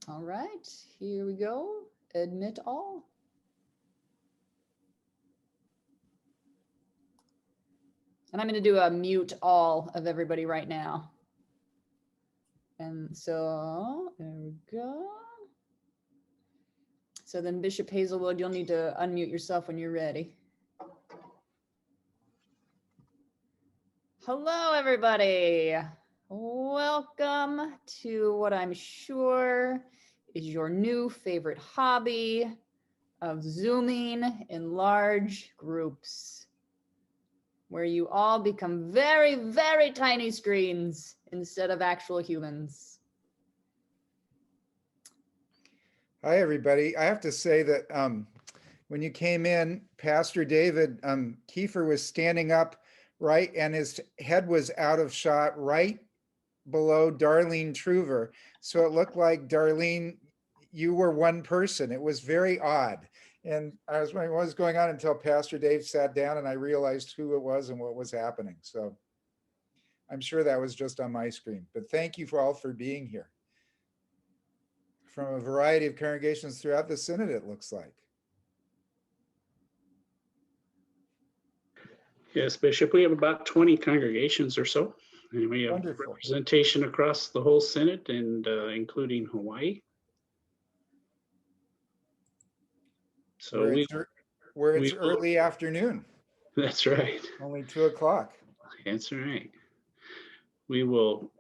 All right, here we go. Admit all. And I'm going to do a mute all of everybody right now. And so there we go. So then Bishop Hazelwood, you'll need to unmute yourself when you're ready. Hello, everybody. Welcome to what I'm sure is your new favorite hobby of Zooming in large groups, where you all become very, very tiny screens instead of actual humans. Hi, everybody. I have to say that when you came in, Pastor David Kiefer was standing up right, and his head was out of shot right below Darlene Truver. So it looked like, Darlene, you were one person. It was very odd. And I was wondering what was going on until Pastor Dave sat down and I realized who it was and what was happening. So I'm sure that was just on my screen, but thank you all for being here. From a variety of congregations throughout the synod, it looks like. Yes, Bishop, we have about 20 congregations or so, and we have Wonderful. representation across the whole synod, and including Hawaii. So where it's early afternoon. That's right. Only 2 o'clock. That's right. We're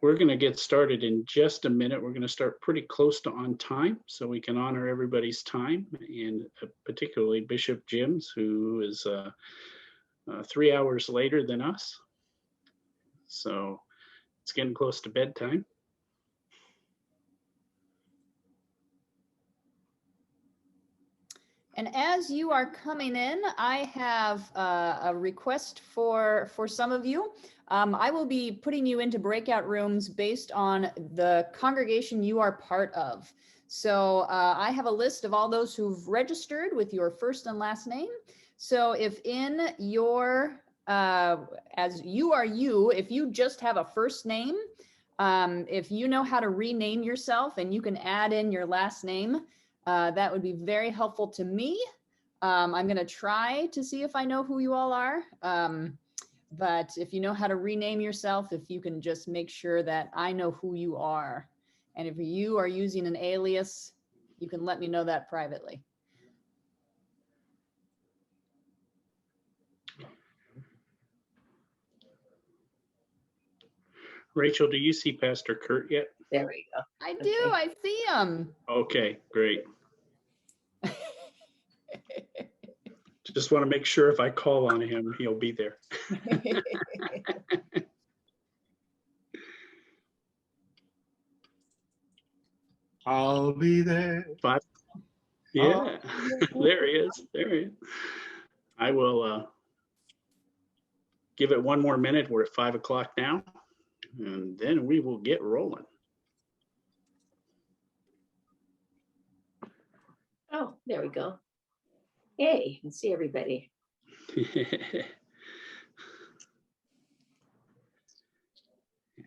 going to get started in just a minute. We're going to start pretty close to on time so we can honor everybody's time, and particularly Bishop Jim's, who is 3 hours later than us. So it's getting close to bedtime. And as you are coming in, I have a request for some of you. I will be putting you into breakout rooms based on the congregation you are part of. So I have a list of all those who've registered with your first and last name. So if in your, as you are you, if you just have a first name, if you know how to rename yourself and you can add in your last name, that would be very helpful to me. I'm going to try to see if I know who you all are. But if you know how to rename yourself, if you can just make sure that I know who you are. And if you are using an alias, you can let me know that privately. Rachel, do you see Pastor Kurt yet? There we go. I do. Okay. I see him. Okay, great. Just want to make sure if I call on him, he'll be there. I'll be there. But, yeah, there he is. There he is. I will give it one more minute. We're at 5 o'clock now, and then we will get rolling. Oh, there we go. Hey, you can see everybody.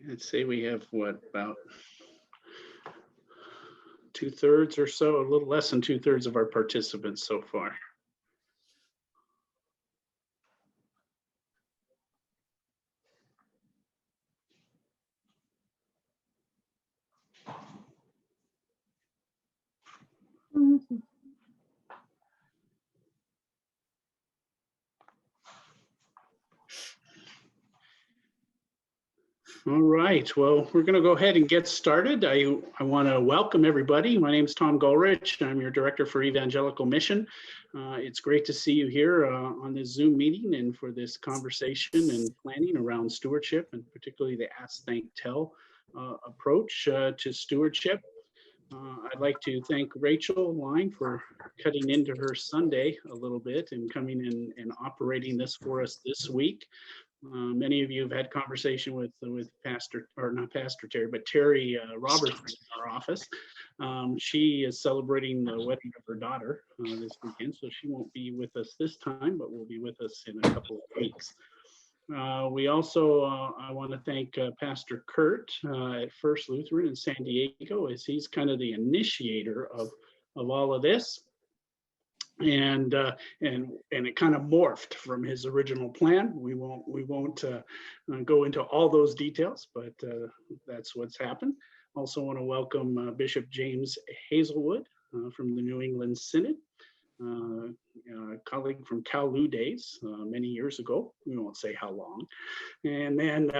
Let's say we have what, about 2/3 or so, a little less than 2/3 of our participants so far. Mm-hmm. All right, well, we're going to go ahead and get started. I want to welcome everybody. My name is Tom Gulrich. I'm your Director for Evangelical Mission. It's great to see you here on this Zoom meeting and for this conversation and planning around stewardship, and particularly the Ask, Thank, Tell approach to stewardship. I'd like to thank Rachel Line for cutting into her Sunday a little bit and coming in and operating this for us this week. Many of you have had conversation with Pastor, or not Pastor Terry, but Terry Roberts in our office. She is celebrating the wedding of her daughter this weekend, so she won't be with us this time, but will be with us in a couple of weeks. We also, I want to thank Pastor Kurt at First Lutheran in San Diego, as he's kind of the initiator of all of this. And it kind of morphed from his original plan. We won't go into all those details, but that's what's happened. Also want to welcome Bishop James Hazelwood from the New England Synod, a colleague from Kowloon days many years ago. We won't say how long. And then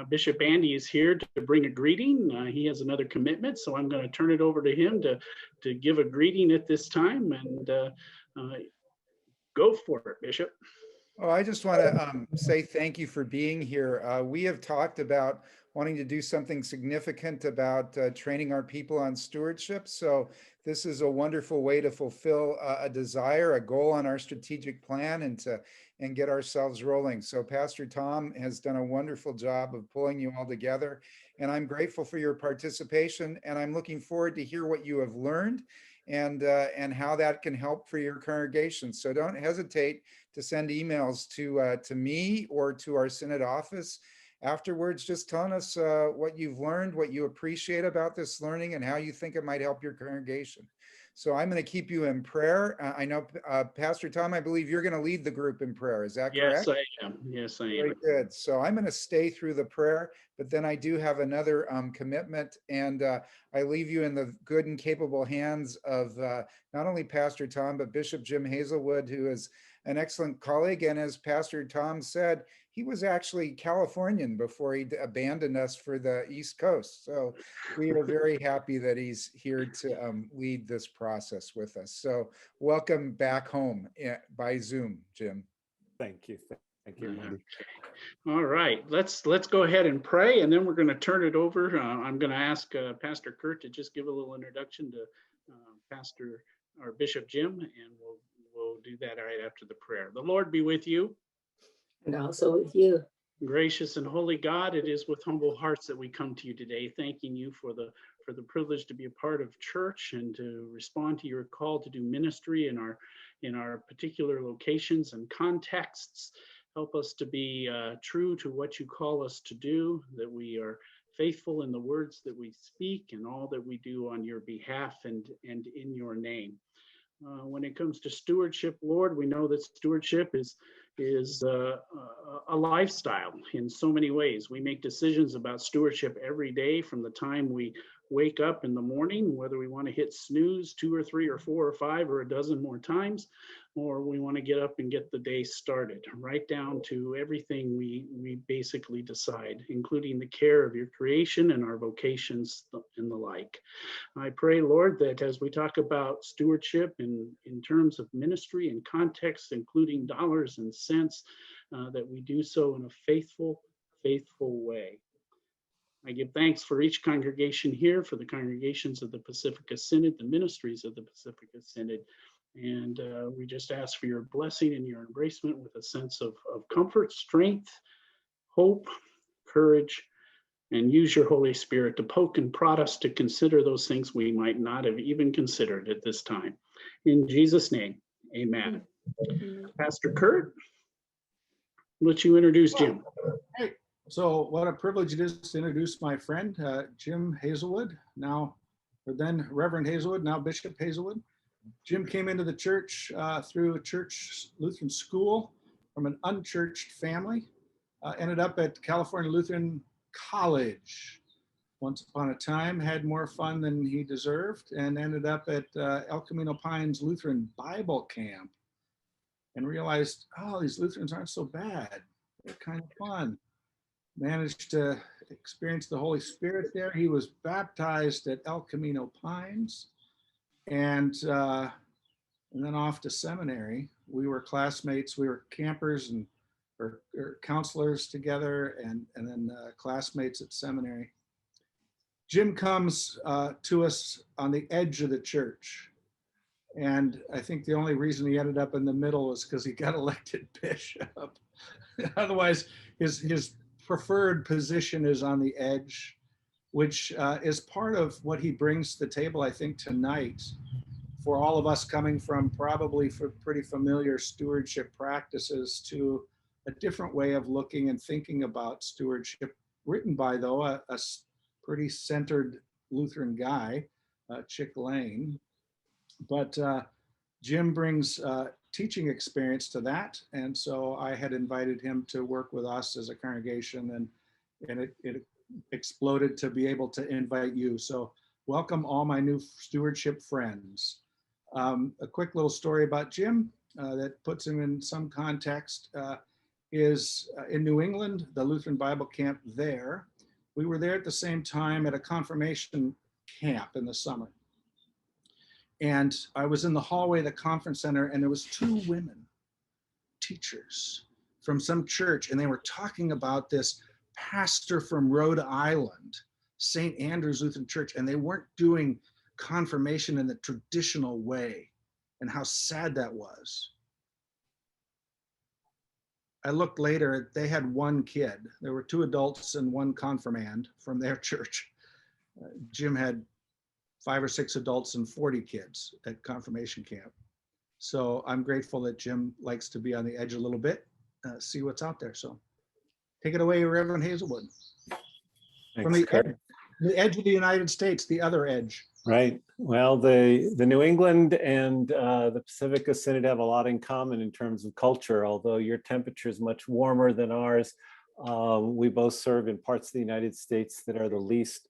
Bishop Andy is here to bring a greeting. He has another commitment, so I'm going to turn it over to him to give a greeting at this time, and go for it, Bishop. Oh, I just want to say thank you for being here. We have talked about wanting to do something significant about training our people on stewardship. So this is a wonderful way to fulfill a desire, a goal on our strategic plan, and get ourselves rolling. So Pastor Tom has done a wonderful job of pulling you all together, and I'm grateful for your participation, and I'm looking forward to hear what you have learned and how that can help for your congregation. So don't hesitate to send emails to me or to our Synod office afterwards, just telling us what you've learned, what you appreciate about this learning, and how you think it might help your congregation. So I'm going to keep you in prayer. I know, Pastor Tom, I believe you're going to lead the group in prayer. Is that correct? Yes, I am. Yes, I am. Very good. So I'm going to stay through the prayer, but then I do have another commitment, and I leave you in the good and capable hands of not only Pastor Tom, but Bishop Jim Hazelwood, who is an excellent colleague. And as Pastor Tom said, he was actually Californian before he abandoned us for the East Coast. So we are very happy that he's here to lead this process with us. So welcome back home by Zoom, Jim. Thank you. Thank you, Randy. Okay. All right, let's go ahead and pray, and then we're going to turn it over. I'm going to ask Pastor Kurt to just give a little introduction to Pastor or Bishop Jim, and we'll do that right after the prayer. The Lord be with you. And also with you. Gracious and holy God, it is with humble hearts that we come to you today, thanking you for the privilege to be a part of church and to respond to your call to do ministry in our particular locations and contexts. Help us to be true to what you call us to do, that we are faithful in the words that we speak and all that we do on your behalf and in your name. When it comes to stewardship, Lord, we know that stewardship is a lifestyle in so many ways. We make decisions about stewardship every day from the time we wake up in the morning, whether we want to hit snooze 2 or 3 or 4 or 5 or a dozen more times, or we want to get up and get the day started, right down to everything we basically decide, including the care of your creation and our vocations and the like. I pray, Lord, that as we talk about stewardship in terms of ministry and context, including dollars and cents, that we do so in a faithful way. I give thanks for each congregation here, for the congregations of the Pacifica Synod, the ministries of the Pacifica Synod, and we just ask for your blessing and your embracement with a sense of comfort, strength, hope, courage, and use your Holy Spirit to poke and prod us to consider those things we might not have even considered at this time. In Jesus' name, amen. Pastor Kurt, let you introduce Jim. Hey, so what a privilege it is to introduce my friend, Jim Hazelwood, now, or then Reverend Hazelwood, now Bishop Hazelwood. Jim came into the church through a church Lutheran school from an unchurched family, ended up at California Lutheran College once upon a time, had more fun than he deserved, and ended up at El Camino Pines Lutheran Bible Camp and realized, oh, these Lutherans aren't so bad. They're kind of fun. Managed to experience the Holy Spirit there. He was baptized at El Camino Pines and then off to seminary. We were classmates. We were campers and or counselors together, and then classmates at seminary. Jim comes to us on the edge of the church. And I think the only reason he ended up in the middle was because he got elected bishop. Otherwise, his preferred position is on the edge, which is part of what he brings to the table, I think, tonight, for all of us coming from probably pretty familiar stewardship practices to a different way of looking and thinking about stewardship, written by, though, a pretty centered Lutheran guy, Chick Lane. But Jim brings teaching experience to that. And so I had invited him to work with us as a congregation, and it exploded to be able to invite you. So welcome all my new stewardship friends. A quick little story about Jim that puts him in some context is in New England, the Lutheran Bible camp there. We were there at the same time at a confirmation camp in the summer. And I was in the hallway of the conference center, and there was 2 women teachers from some church, and they were talking about this pastor from Rhode Island, St. Andrew's Lutheran Church, and they weren't doing confirmation in the traditional way, and how sad that was. I looked later, they had 1 kid. There were 2 adults and 1 confirmand from their church. Jim had 5 or 6 adults and 40 kids at confirmation camp. So I'm grateful that Jim likes to be on the edge a little bit, see what's out there. So take it away, Reverend Hazelwood. From the edge of the United States, the other edge. Right. Well, the New England and the Pacifica Synod have a lot in common in terms of culture. Although your temperature is much warmer than ours, we both serve in parts of the United States that are the least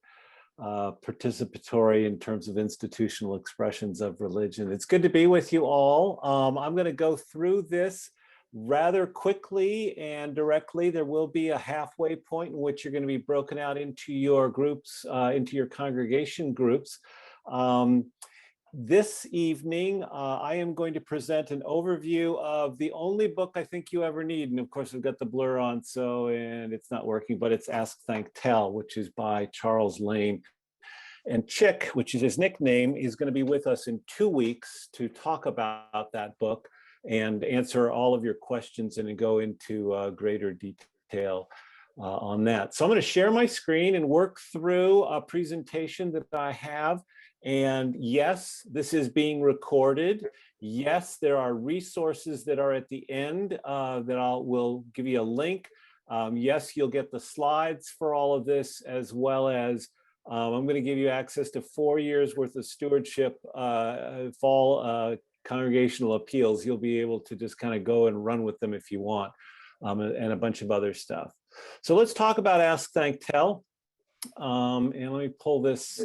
participatory in terms of institutional expressions of religion. It's good to be with you all. I'm going to go through this rather quickly and directly. There will be a halfway point in which you're going to be broken out into your groups, into your congregation groups. This evening, I am going to present an overview of the only book I think you ever need. And of course, I've got the blur on, and it's not working, but it's Ask, Thank, Tell, which is by Charles Lane. And Chick, which is his nickname, is going to be with us in 2 weeks to talk about that book and answer all of your questions and go into greater detail on that. So I'm going to share my screen and work through a presentation that I have. And yes, this is being recorded. Yes, there are resources that are at the end that will give you a link. Yes, you'll get the slides for all of this, as well as I'm going to give you access to 4 years worth of stewardship fall congregational appeals. You'll be able to just kind of go and run with them if you want, and a bunch of other stuff. So let's talk about Ask, Thank, Tell. And let me pull this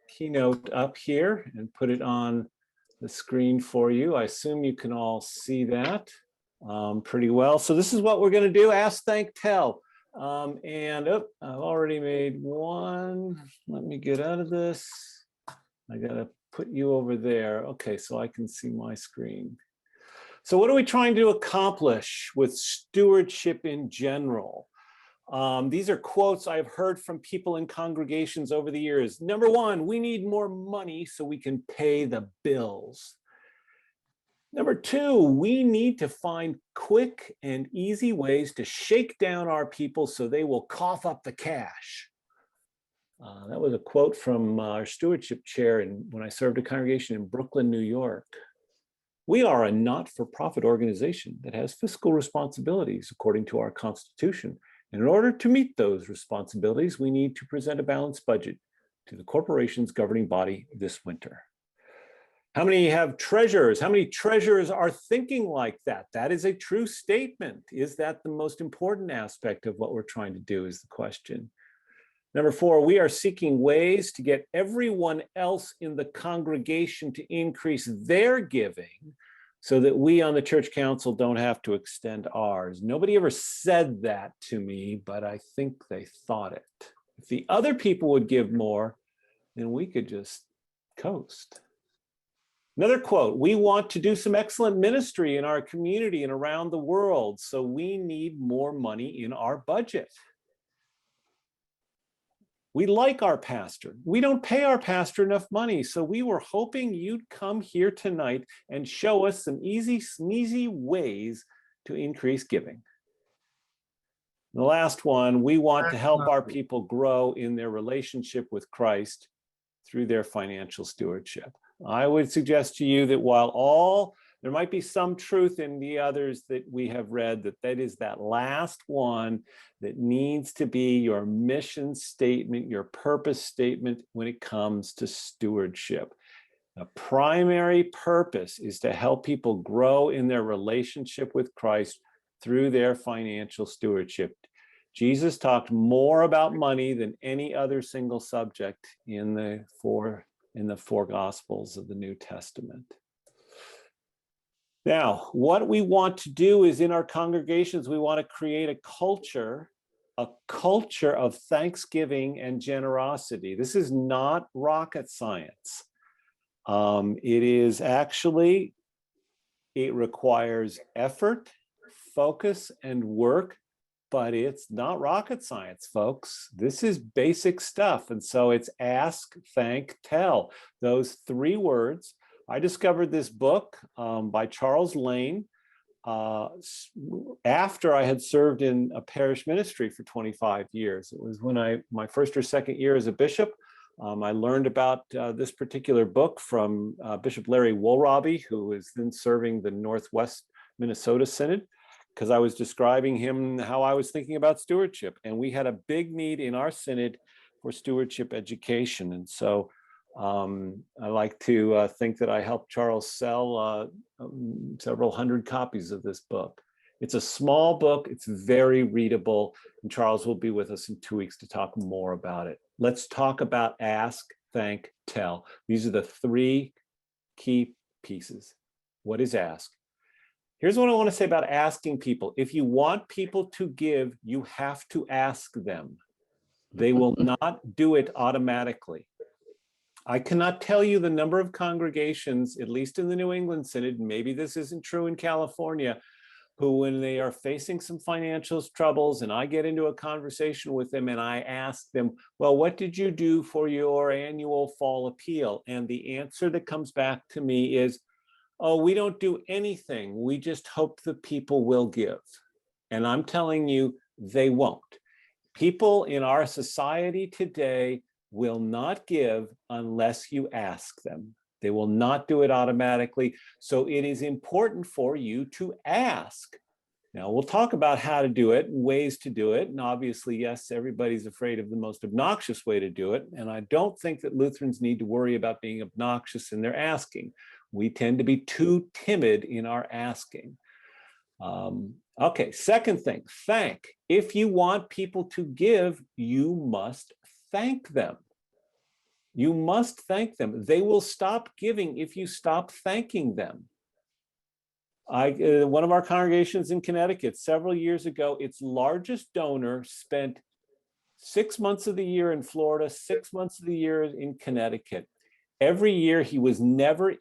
keynote up here and put it on the screen for you. I assume you can all see that pretty well. So this is what we're going to do, Ask, Thank, Tell. I've already made one. Let me get out of this. I got to put you over there. Okay, so I can see my screen. So what are we trying to accomplish with stewardship in general? These are quotes I've heard from people in congregations over the years. Number 1, we need more money so we can pay the bills. Number 2, we need to find quick and easy ways to shake down our people so they will cough up the cash. That was a quote from our stewardship chair when I served a congregation in Brooklyn, New York. We are a not-for-profit organization that has fiscal responsibilities according to our Constitution. And in order to meet those responsibilities, we need to present a balanced budget to the corporation's governing body this winter. How many have treasurers? How many treasurers are thinking like that? That is a true statement. Is that the most important aspect of what we're trying to do is the question. Number 4, we are seeking ways to get everyone else in the congregation to increase their giving so that we on the church council don't have to extend ours. Nobody ever said that to me, but I think they thought it. If the other people would give more, then we could just coast. Another quote, we want to do some excellent ministry in our community and around the world, so we need more money in our budget. We like our pastor. We don't pay our pastor enough money, so we were hoping you'd come here tonight and show us some easy, sneezy ways to increase giving. The last one, we want to help our people grow in their relationship with Christ through their financial stewardship. I would suggest to you that while all There might be some truth in the others that we have read, that is that last one that needs to be your mission statement, your purpose statement when it comes to stewardship. The primary purpose is to help people grow in their relationship with Christ through their financial stewardship. Jesus talked more about money than any other single subject in the four Gospels of the New Testament. Now, what we want to do is in our congregations, we want to create a culture of thanksgiving and generosity. This is not rocket science. It requires effort, focus, and work, but it's not rocket science, folks. This is basic stuff. And so it's ask, thank, tell. Those 3 words. I discovered this book by Charles Lane after I had served in a parish ministry for 25 years. It was when my first or second year as a bishop. I learned about this particular book from Bishop Larry Woolrobbie, who is then serving the Northwest Minnesota Synod, because I was describing him how I was thinking about stewardship. And we had a big need in our synod for stewardship education. And so I like to think that I helped Charles sell several hundred copies of this book. It's a small book, it's very readable, and Charles will be with us in 2 weeks to talk more about it. Let's talk about ask, thank, tell. These are the 3 key pieces. What is ask? Here's what I want to say about asking people. If you want people to give, you have to ask them. They will not do it automatically. I cannot tell you the number of congregations, at least in the New England Synod, maybe this isn't true in California, who when they are facing some financial troubles and I get into a conversation with them and I ask them, well, what did you do for your annual fall appeal? And the answer that comes back to me is, oh, we don't do anything. We just hope the people will give. And I'm telling you, they won't. People in our society today will not give unless you ask them. They will not do it automatically. So it is important for you to ask. Now, we'll talk about how to do it and ways to do it. And obviously, yes, everybody's afraid of the most obnoxious way to do it. And I don't think that Lutherans need to worry about being obnoxious in their asking. We tend to be too timid in our asking. Okay, second thing, thank. If you want people to give, you must thank them. You must thank them. They will stop giving if you stop thanking them. One of our congregations in Connecticut several years ago, its largest donor spent 6 months of the year in Florida, 6 months of the year in Connecticut. Every year he was never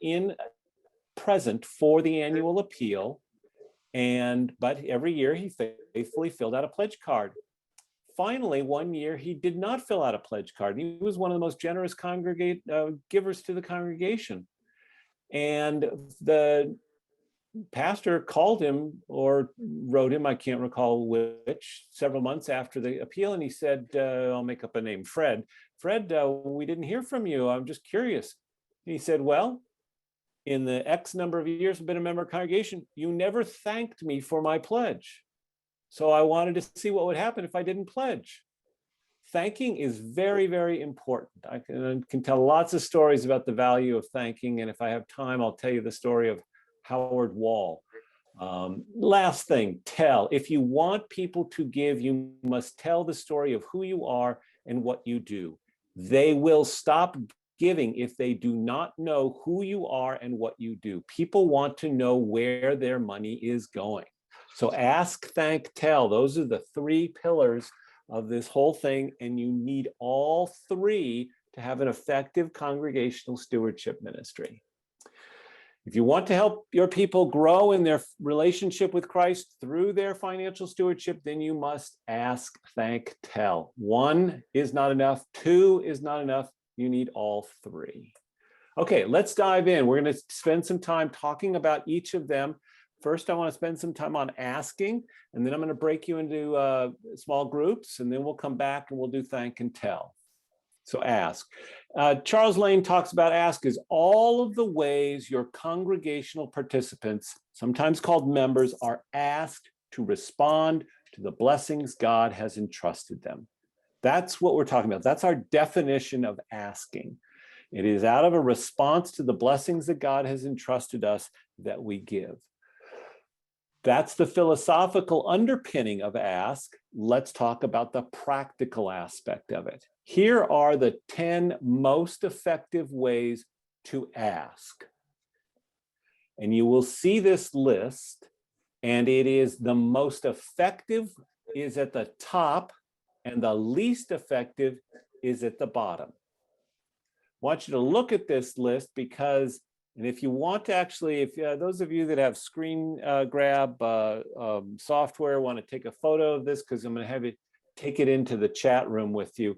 present for the annual appeal, but every year he faithfully filled out a pledge card. Finally, one year he did not fill out a pledge card. He was one of the most generous givers to the congregation. And the pastor called him or wrote him, I can't recall which, several months after the appeal. And he said, I'll make up a name, Fred. Fred, we didn't hear from you. I'm just curious. And he said, well, in the X number of years I've been a member of the congregation, you never thanked me for my pledge. So I wanted to see what would happen if I didn't pledge. Thanking is very, very important. I can tell lots of stories about the value of thanking. And if I have time, I'll tell you the story of Howard Wall. Last thing, tell. If you want people to give, you must tell the story of who you are and what you do. They will stop giving if they do not know who you are and what you do. People want to know where their money is going. So ask, thank, tell. Those are the 3 pillars of this whole thing, and you need all 3 to have an effective congregational stewardship ministry. If you want to help your people grow in their relationship with Christ through their financial stewardship, then you must ask, thank, tell. 1 is not enough. 2 is not enough. You need all 3. Okay, let's dive in. We're going to spend some time talking about each of them. First, I want to spend some time on asking, and then I'm going to break you into small groups, and then we'll come back and we'll do thank and tell. So ask. Charles Lane talks about ask is all of the ways your congregational participants, sometimes called members, are asked to respond to the blessings God has entrusted them. That's what we're talking about. That's our definition of asking. It is out of a response to the blessings that God has entrusted us that we give. That's the philosophical underpinning of ask. Let's talk about the practical aspect of it. Here are the 10 most effective ways to ask. And you will see this list, and it is the most effective is at the top, and the least effective is at the bottom. I want you to look at this list because, and if you want to actually, if those of you that have screen grab software want to take a photo of this, because I'm going to have you take it into the chat room with you,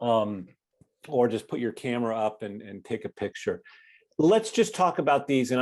or just put your camera up and take a picture. Let's just talk about these, and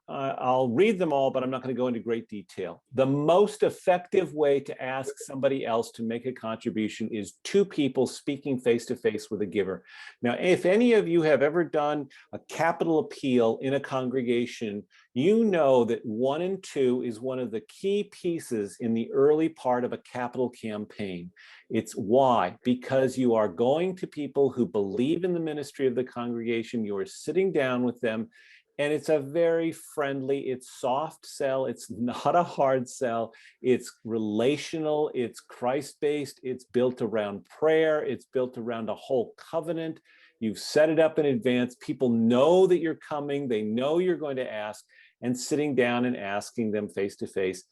I'll read them all, but I'm not going to go into great detail. The most effective way to ask somebody else to make a contribution is two people speaking face to face with a giver. Now, if any of you have ever done a capital appeal in a congregation, you know that 1 and 2 is one of the key pieces in the early part of a capital campaign. It's why? Because you are going to people who believe in the ministry of the congregation, you are sitting down with them, and it's a very friendly, it's soft sell, it's not a hard sell, it's relational, it's Christ-based, it's built around prayer, it's built around a whole covenant. You've set it up in advance. People know that you're coming, they know you're going to ask, and sitting down and asking them face to face,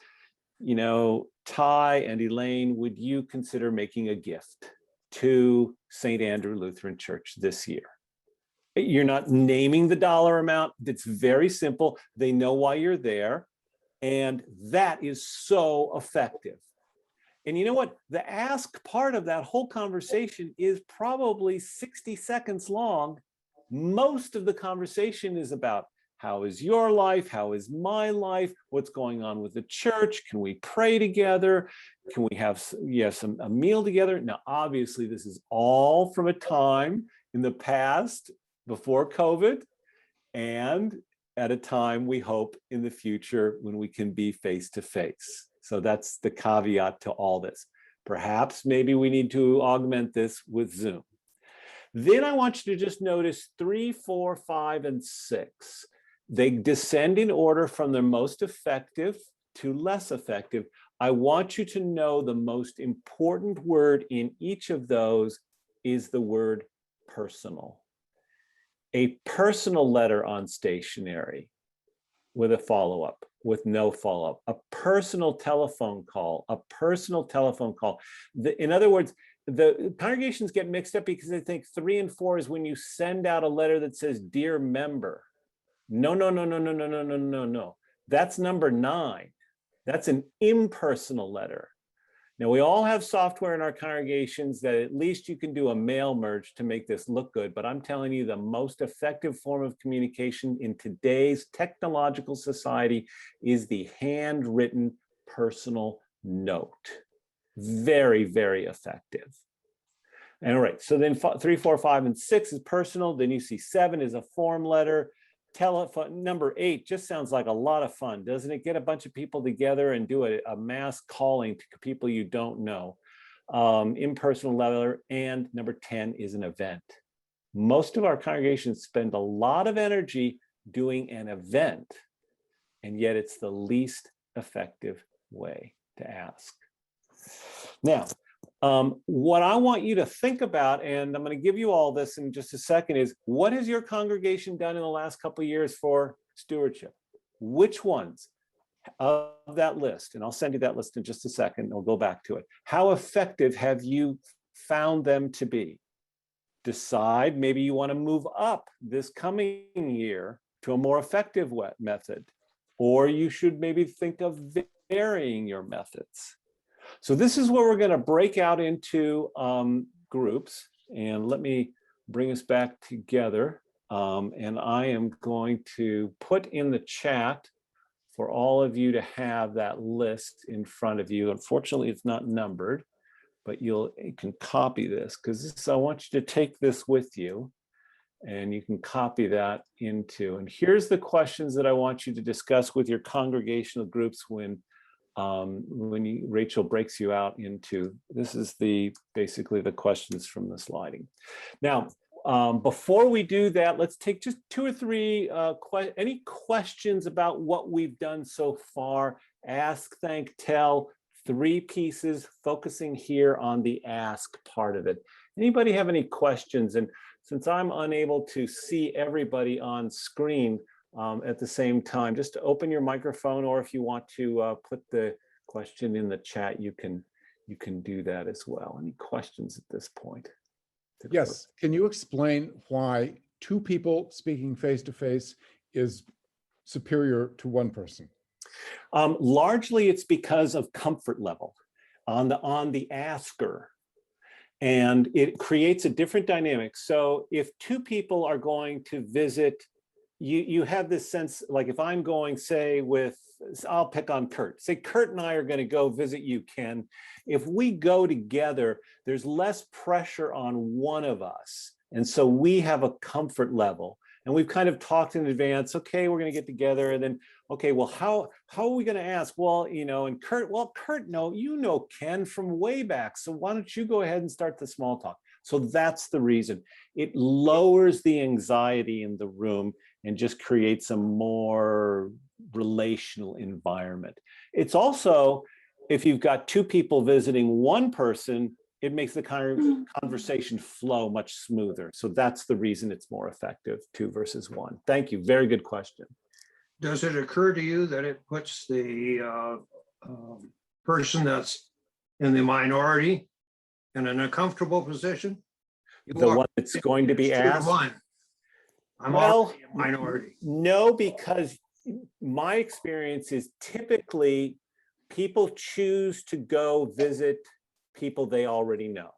you know, Ty and Elaine, would you consider making a gift to St. Andrew Lutheran Church this year? You're not naming the dollar amount. It's very simple. They know why you're there. And that is so effective. And you know what? The ask part of that whole conversation is probably 60 seconds long. Most of the conversation is about how is your life? How is my life? What's going on with the church? Can we pray together? Can we have a meal together? Now, obviously, this is all from a time in the past before COVID, and at a time we hope in the future when we can be face to face. So that's the caveat to all this. Perhaps maybe we need to augment this with Zoom. Then I want you to just notice 3, 4, 5, and 6. They descend in order from their most effective to less effective. I want you to know the most important word in each of those is the word personal. A personal letter on stationery with a follow-up, with no follow-up, a personal telephone call, in other words, the congregations get mixed up because they think 3 and 4 is when you send out a letter that says, dear member. No. That's number 9. That's an impersonal letter. Now, we all have software in our congregations that at least you can do a mail merge to make this look good, but I'm telling you the most effective form of communication in today's technological society is the handwritten personal note. Very, very effective. And all right, so then 3, 4, 5, and 6 is personal. Then you see 7 is a form letter. Telephone number 8 just sounds like a lot of fun, doesn't it? Get a bunch of people together and do a mass calling to people you don't know. Impersonal letter. And number 10 is an event. Most of our congregations spend a lot of energy doing an event, and yet it's the least effective way to ask. Now, what I want you to think about, and I'm going to give you all this in just a second, is what has your congregation done in the last couple of years for stewardship? Which ones of that list? And I'll send you that list in just a second. We'll go back to it. How effective have you found them to be? Decide, maybe you want to move up this coming year to a more effective method, or you should maybe think of varying your methods. So this is where we're going to break out into groups, and let me bring us back together. And I am going to put in the chat for all of you to have that list in front of you. Unfortunately, it's not numbered, but you can copy this because I want you to take this with you, and you can copy that into. And here's the questions that I want you to discuss with your congregational groups when Rachel breaks you out into. This is basically the questions from the sliding. Now, before we do that, let's take just 2 or 3 any questions about what we've done so far. Ask, thank, tell, 3 pieces, focusing here on the ask part of it. Anybody have any questions? And since I'm unable to see everybody on screen at the same time, just to open your microphone, or if you want to put the question in the chat, you can do that as well. Any questions at this point? Yes. Can you explain why 2 people speaking face to face is superior to 1 person? Largely, it's because of comfort level on the asker, and it creates a different dynamic. So if 2 people are going to visit, you have this sense, like if I'm going, say, I'll pick on Kurt. Say Kurt and I are going to go visit you, Ken. If we go together, there's less pressure on one of us. And so we have a comfort level. And we've kind of talked in advance, okay, we're going to get together. And then, okay, well, how are we going to ask? Well, and Kurt, no, you know Ken from way back. So why don't you go ahead and start the small talk? So that's the reason. It lowers the anxiety in the room and just creates a more relational environment. It's also, if you've got 2 people visiting 1 person, it makes the conversation flow much smoother. So that's the reason it's more effective, 2 versus 1. Thank you. Very good question. Does it occur to you that it puts the person that's in the minority in an uncomfortable position? The one that's going to be asked? I'm already a minority. No, because my experience is typically people choose to go visit people they already know.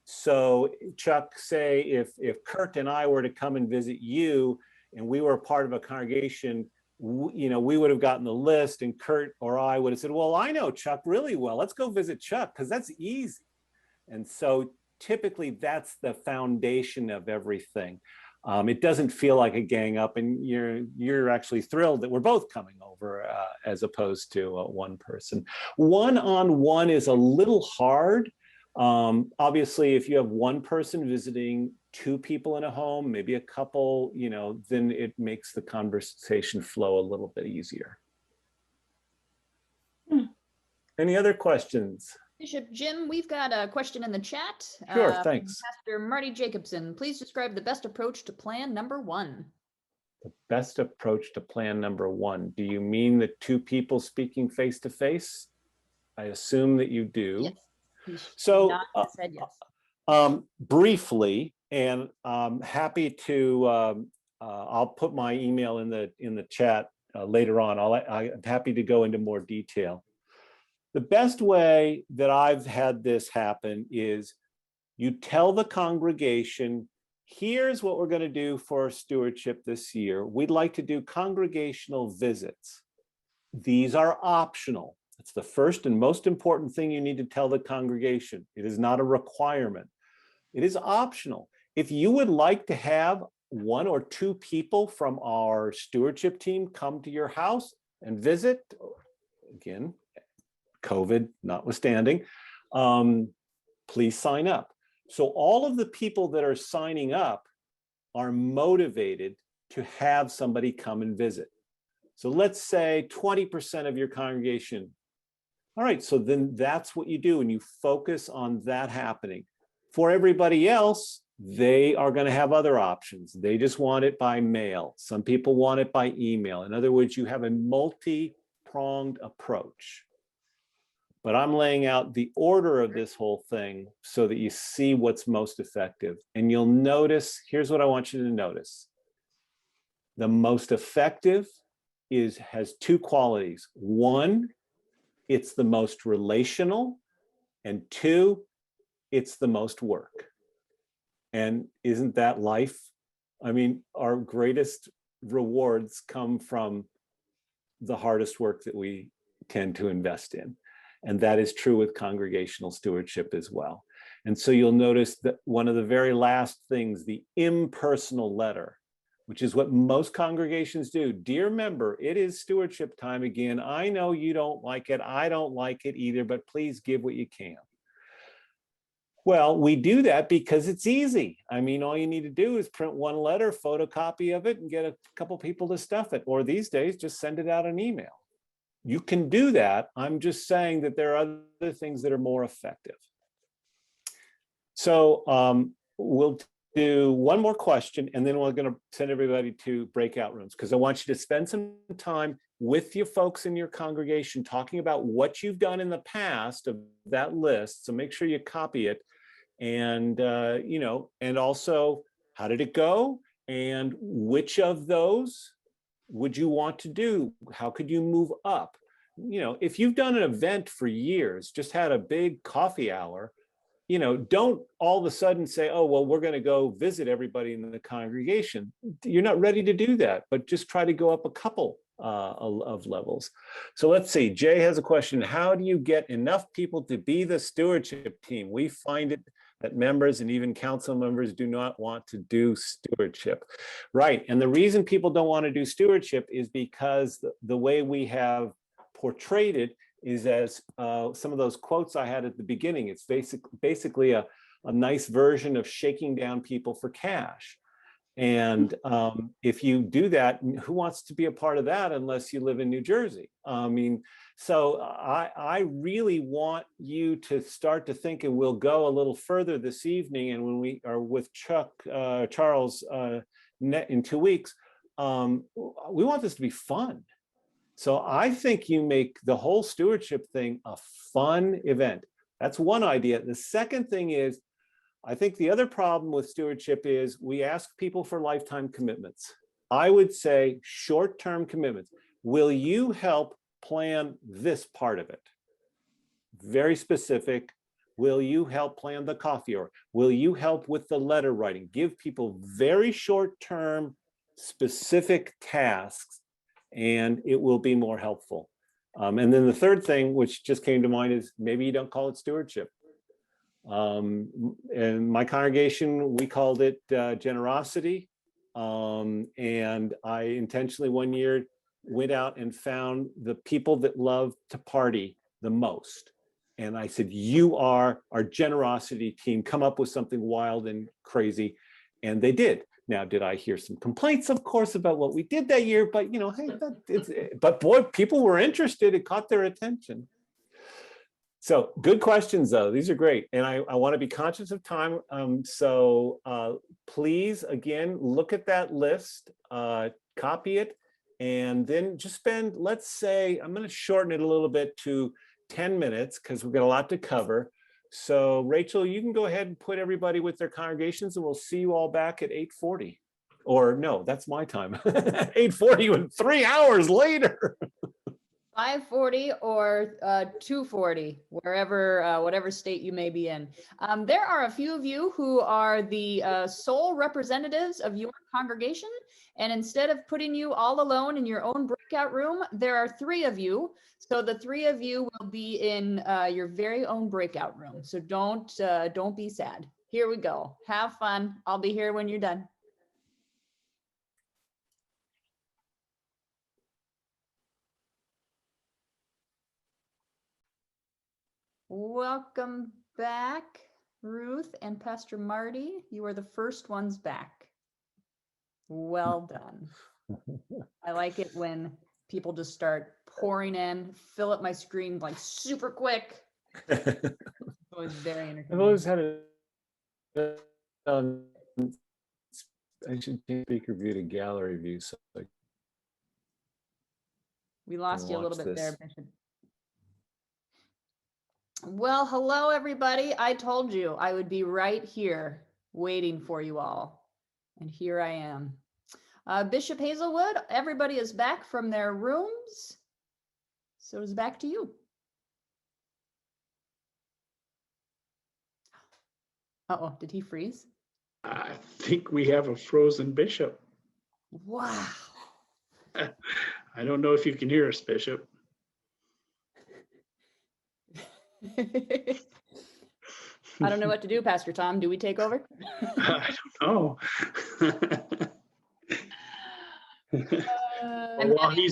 So Chuck, say if Kurt and I were to come and visit you and we were a part of a congregation, we would have gotten the list, and Kurt or I would have said, well, I know Chuck really well. Let's go visit Chuck because that's easy. And so typically that's the foundation of everything. It doesn't feel like a gang up, and you're actually thrilled that we're both coming over as opposed to 1 person. One-on-one is a little hard. Obviously, if you have 1 person visiting 2 people in a home, maybe a couple, then it makes the conversation flow a little bit easier. Any other questions? Bishop Jim, we've got a question in the chat. Sure, thanks. Pastor Marty Jacobson, please describe the best approach to plan number 1. The best approach to plan number 1. Do you mean the 2 people speaking face to face? I assume that you do. Yes. So Said yes. Briefly, and I'm happy to, I'll put my email in the chat later on. I'm happy to go into more detail. The best way that I've had this happen is you tell the congregation, here's what we're going to do for stewardship this year. We'd like to do congregational visits. These are optional. It's the first and most important thing you need to tell the congregation. It is not a requirement. It is optional. If you would like to have 1 or 2 people from our stewardship team come to your house and visit, again, COVID notwithstanding, please sign up. So all of the people that are signing up are motivated to have somebody come and visit. So let's say 20% of your congregation. All right, so then that's what you do, and you focus on that happening. For everybody else, they are going to have other options. They just want it by mail. Some people want it by email. In other words, you have a multi-pronged approach. But I'm laying out the order of this whole thing so that you see what's most effective. And you'll notice, here's what I want you to notice. The most effective has 2 qualities. 1, it's the most relational, and 2, it's the most work. And isn't that life? I mean, our greatest rewards come from the hardest work that we tend to invest in. And that is true with congregational stewardship as well. And so you'll notice that one of the very last things, the impersonal letter, which is what most congregations do. Dear member, it is stewardship time again. I know you don't like it. I don't like it either, but please give what you can. Well, we do that because it's easy. I mean, all you need to do is print one letter, photocopy of it, and get a couple people to stuff it. Or these days, just send it out an email. You can do that. I'm just saying that there are other things that are more effective. So we'll do one more question, and then we're going to send everybody to breakout rooms, because I want you to spend some time with your folks in your congregation talking about what you've done in the past of that list. So make sure you copy it, and you know, and also how did it go, and which of those would you want to do? How could you move up? You know, if you've done an event for years, just had a big coffee hour, you know, don't all of a sudden say, oh, well, we're going to go visit everybody in the congregation. You're not ready to do that, but just try to go up a couple of levels. So let's see, Jay has a question. How do you get enough people to be the stewardship team? We find it that members and even council members do not want to do stewardship. Right, and the reason people don't want to do stewardship is because the way we have portrayed it is as some of those quotes I had at the beginning. It's basically a nice version of shaking down people for cash. And if you do that, who wants to be a part of that unless you live in New Jersey? I mean, so I really want you to start to think, and we'll go a little further this evening, and when we are with Charles in 2 weeks, we want this to be fun. So I think you make the whole stewardship thing a fun event. That's one idea. The second thing is, I think the other problem with stewardship is we ask people for lifetime commitments. I would say short-term commitments. Will you help plan this part of it? Very specific. Will you help plan the coffee hour? Will you help with the letter writing? Give people very short-term specific tasks, and it will be more helpful. And then the third thing, which just came to mind, is maybe you don't call it stewardship. In my congregation, we called it generosity. And I intentionally one year went out and found the people that love to party the most. And I said, you are our generosity team, come up with something wild and crazy. And they did. Now, did I hear some complaints, of course, about what we did that year? But, you know, hey, but boy, people were interested. It caught their attention. So good questions, though. These are great. And I want to be conscious of time. So please, again, look at that list, copy it, and then just spend, let's say, I'm going to shorten it a little bit to 10 minutes because we've got a lot to cover. So Rachel, you can go ahead and put everybody with their congregations, and we'll see you all back at 8:40. Or no, that's my time. 8:40 and 3 hours later. 5:40 or 2:40, wherever, whatever state you may be in. There are a few of you who are the sole representatives of your congregation. And instead of putting you all alone in your own breakout room, there are 3 of you. So the 3 of you will be in your very own breakout room. So don't be sad. Here we go. Have fun. I'll be here when you're done. Welcome back, Ruth and Pastor Marty. You are the first ones back. Well done. I like it when people just start pouring in, fill up my screen like super quick. It's always very entertaining. I've always had I should change speaker view to gallery view. So We lost you a little bit there, this. Bishop. Well, hello, everybody. I told you I would be right here waiting for you all. And here I am. Bishop Hazelwood, everybody is back from their rooms. So it's back to you. Uh-oh, did he freeze? I think we have a frozen bishop. Wow. I don't know if you can hear us, Bishop. I don't know what to do, Pastor Tom. Do we take over? I don't know. I'm Well, having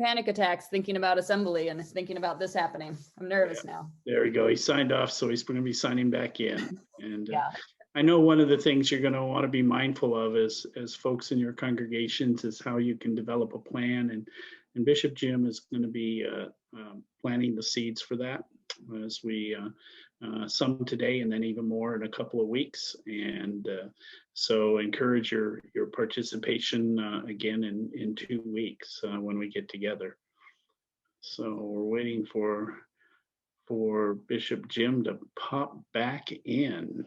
panic attacks thinking about assembly and thinking about this happening. I'm nervous now. There we go. He signed off, so he's going to be signing back in. And Yeah. I know one of the things you're going to want to be mindful of as folks in your congregations is how you can develop a plan. And Bishop Jim is going to be planting the seeds for that as we some today and then even more in a couple of weeks. And so encourage your participation again in 2 weeks when we get together. So we're waiting for Bishop Jim to pop back in.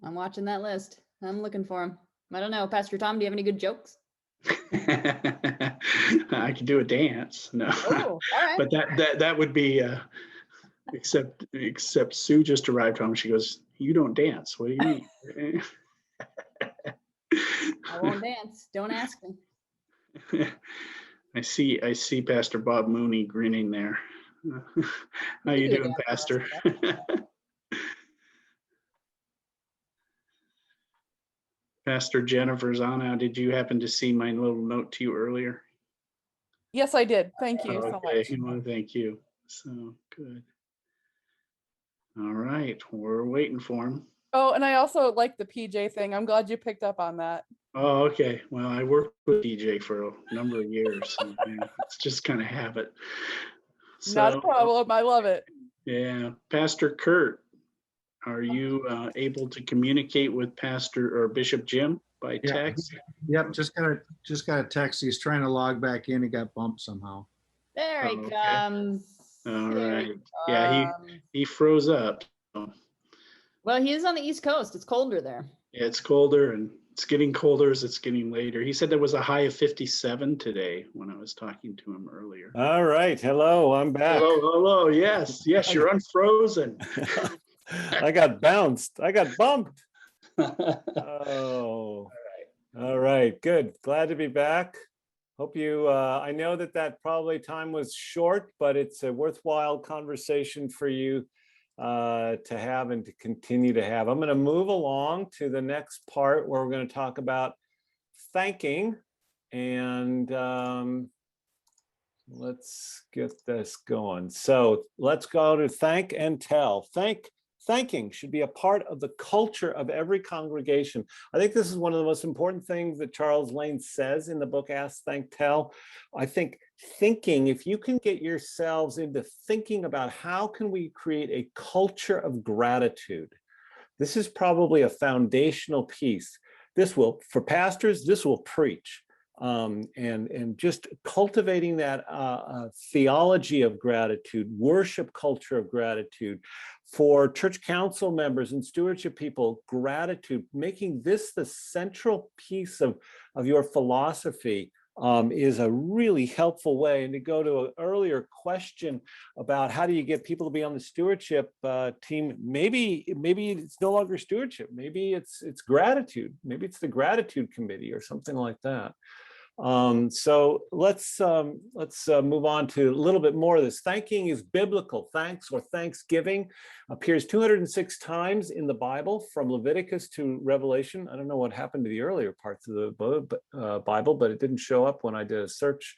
I'm watching that list. I'm looking for him. I don't know. Pastor Tom, do you have any good jokes? I could do a dance. No. Oh, all right. But that would be except Sue just arrived home. She goes, "You don't dance. What do you mean?" I won't dance. Don't ask me. I see Pastor Bob Mooney grinning there. How you doing, Pastor? Pastor Jennifer Zana, did you happen to see my little note to you earlier? Yes, I did. Thank you so much. Well, thank you. So good. All right, we're waiting for him. Oh, and I also like the PJ thing. I'm glad you picked up on that. Oh, okay. Well, I worked with DJ for a number of years. So, yeah, it's just kind of habit. Not a problem. I love it. Yeah, Pastor Kurt, are you able to communicate with Pastor or Bishop Jim by text? Yep, just got a text. He's trying to log back in. He got bumped somehow. There he Okay. comes. All There right. he Yeah, comes. he froze up. Well, he is on the East Coast. It's colder there. Yeah, it's colder and it's getting colder as it's getting later. He said there was a high of 57 today when I was talking to him earlier. All right. Hello, I'm back. Hello. Yes, you're unfrozen. I got bounced. I got bumped. Oh, all right. Good. Glad to be back. Hope you, I know that probably time was short, but it's a worthwhile conversation for you to have and to continue to have. I'm going to move along to the next part where we're going to talk about thanking, and let's get this going. So let's go to thank and tell. Thanking should be a part of the culture of every congregation. I think this is one of the most important things that Charles Lane says in the book Ask, Thank, Tell. I think thinking, if you can get yourselves into thinking about how can we create a culture of gratitude, this is probably a foundational piece. This will, for pastors, this will preach. And just cultivating that theology of gratitude, worship culture of gratitude, for church council members and stewardship people, gratitude, making this the central piece of your philosophy is a really helpful way. And to go to an earlier question about how do you get people to be on the stewardship team, maybe it's no longer stewardship, maybe it's gratitude, maybe it's the gratitude committee or something like that. So let's move on to a little bit more of this. Thanking is biblical. Thanks or thanksgiving appears 206 times in the Bible, from Leviticus to Revelation. I don't know what happened to the earlier parts of the Bible, but it didn't show up when I did a search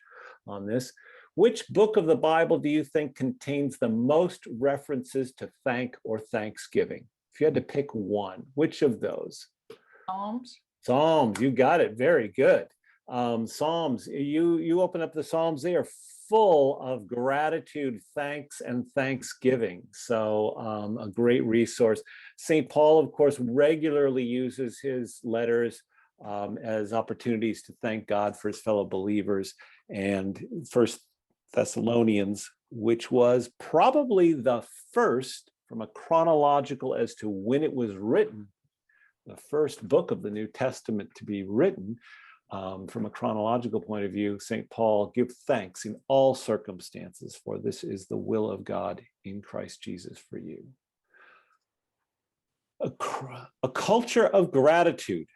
on this. Which book of the Bible do you think contains the most references to thank or thanksgiving? If you had to pick one, which of those? Psalms, you got it. Very good. Psalms, you open up the Psalms, they are full of gratitude, thanks, and thanksgiving. So a great resource. St. Paul, of course, regularly uses his letters as opportunities to thank God for his fellow believers. And First Thessalonians, which was probably the first, from a chronological as to when it was written, the first book of the New Testament to be written. From a chronological point of view, St. Paul, give thanks in all circumstances, for this is the will of God in Christ Jesus for you. A culture of gratitude.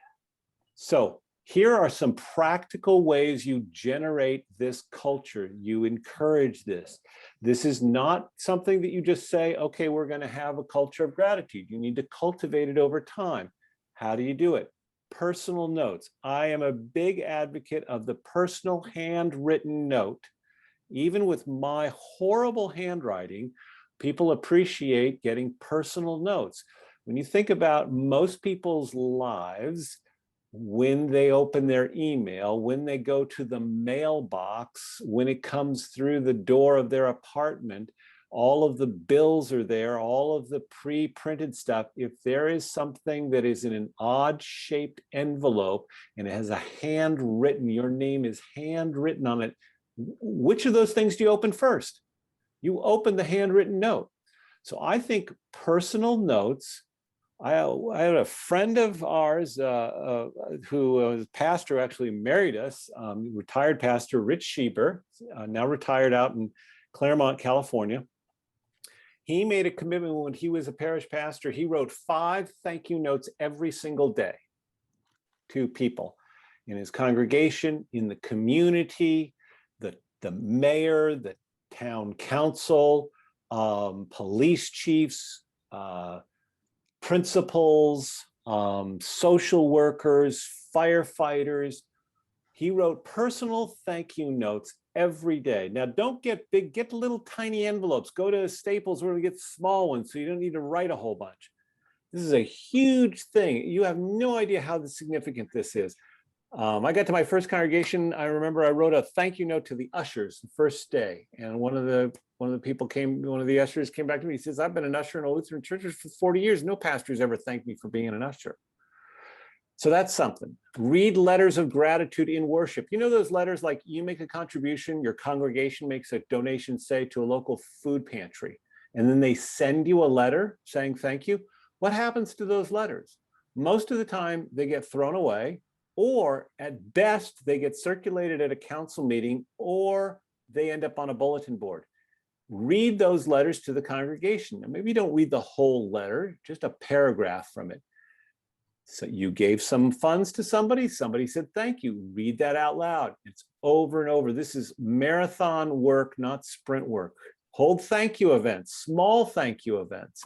So Here are some practical ways you generate this culture. You encourage this. This is not something that you just say, okay, we're going to have a culture of gratitude. You need to cultivate it over time. How do you do it? Personal notes. I am a big advocate of the personal handwritten note. Even with my horrible handwriting, people appreciate getting personal notes. When you think about most people's lives, when they open their email, when they go to the mailbox, when it comes through the door of their apartment, all of the bills are there, all of the pre-printed stuff. If there is something that is in an odd shaped envelope and it has a handwritten, your name is handwritten on it, which of those things do you open first? You open the handwritten note. So I think personal notes. I had a friend of ours who was a pastor who actually married us, retired pastor Rich Schieber, now retired out in Claremont, California. He made a commitment when he was a parish pastor. He wrote 5 thank you notes every single day to people in his congregation, in the community, the mayor, the town council, police chiefs, principals, social workers, firefighters. He wrote personal thank you notes every day. Now, don't get big, get little tiny envelopes. Go to Staples where we get small ones so you don't need to write a whole bunch. This is a huge thing. You have no idea how significant this is. I got to my first congregation. I remember I wrote a thank you note to the ushers the first day. And one of the ushers came back to me. He says, I've been an usher in a Lutheran church for 40 years. No pastor's ever thanked me for being an usher. So that's something. Read letters of gratitude in worship. You know those letters like you make a contribution, your congregation makes a donation, say, to a local food pantry, and then they send you a letter saying thank you. What happens to those letters? Most of the time they get thrown away, or at best they get circulated at a council meeting, or they end up on a bulletin board. Read those letters to the congregation. And maybe don't read the whole letter, just a paragraph from it. So you gave some funds to somebody said thank you. Read that out loud. It's over and over. This is marathon work, not sprint work. Hold thank you events, small thank you events.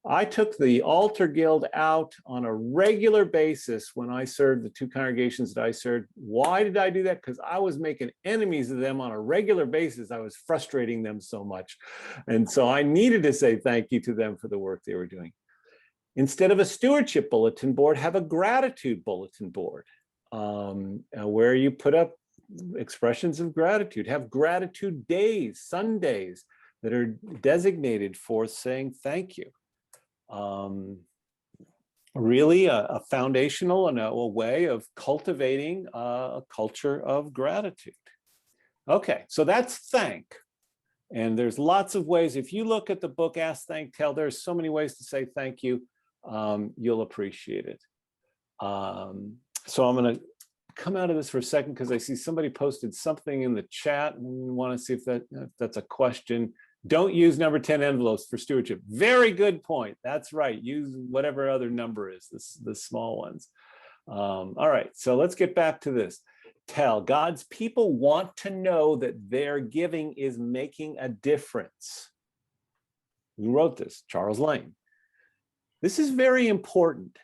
I took the Altar Guild out on a regular basis when I served the 2 congregations that I served. Why did I do that? Because I was making enemies of them on a regular basis. I was frustrating them so much. And so I needed to say thank you to them for the work they were doing. Instead of a stewardship bulletin board, have a gratitude bulletin board where you put up expressions of gratitude. Have gratitude days, Sundays that are designated for saying thank you. Really a foundational and a way of cultivating a culture of gratitude. Okay, so that's thank. And there's lots of ways. If you look at the book, Ask, Thank, Tell, there's so many ways to say thank you. You'll appreciate it. So I'm going to come out of this for a second because I see somebody posted something in the chat and we want to see if that's a question. Don't use number 10 envelopes for stewardship. Very good point. That's right. Use whatever other number is, the small ones. All right, so let's get back to this. Tell. God's people want to know that their giving is making a difference. Who wrote this? Charles Lane. This is very important,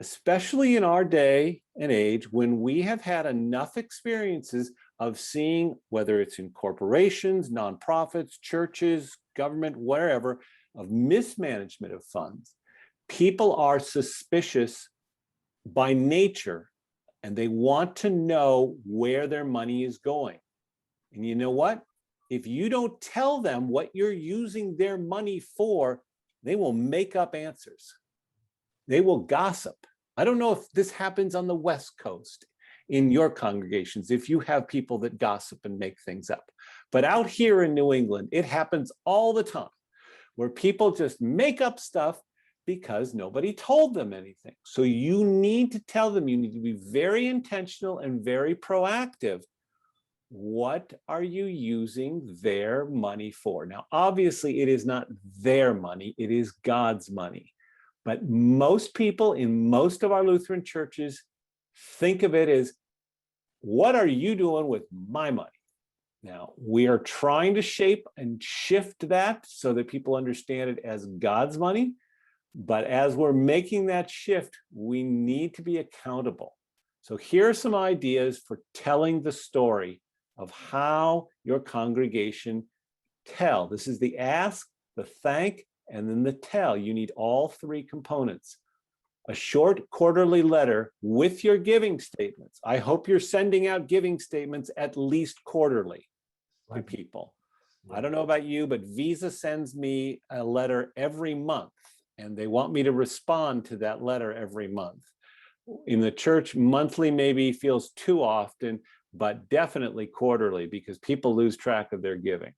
especially in our day and age when we have had enough experiences of seeing, whether it's in corporations, nonprofits, churches, government, wherever, of mismanagement of funds. People are suspicious by nature, and they want to know where their money is going. And you know what? If you don't tell them what you're using their money for, they will make up answers. They will gossip. I don't know if this happens on the West Coast in your congregations, if you have people that gossip and make things up. But out here in New England, it happens all the time where people just make up stuff because nobody told them anything. So you need to tell them, you need to be very intentional and very proactive. What are you using their money for? Now, obviously, it is not their money, it is God's money. But most people in most of our Lutheran churches think of it as What are you doing with my money? Now, we are trying to shape and shift that so that people understand it as God's money. But as we're making that shift, we need to be accountable. So here are some ideas for telling the story of how your congregation tell. This is the ask, the thank, and then the tell. You need all three components. A short quarterly letter with your giving statements. I hope you're sending out giving statements at least quarterly to people. I don't know about you, but Visa sends me a letter every month, and they want me to respond to that letter every month. In the church, monthly maybe feels too often, but definitely quarterly, because people lose track of their giving.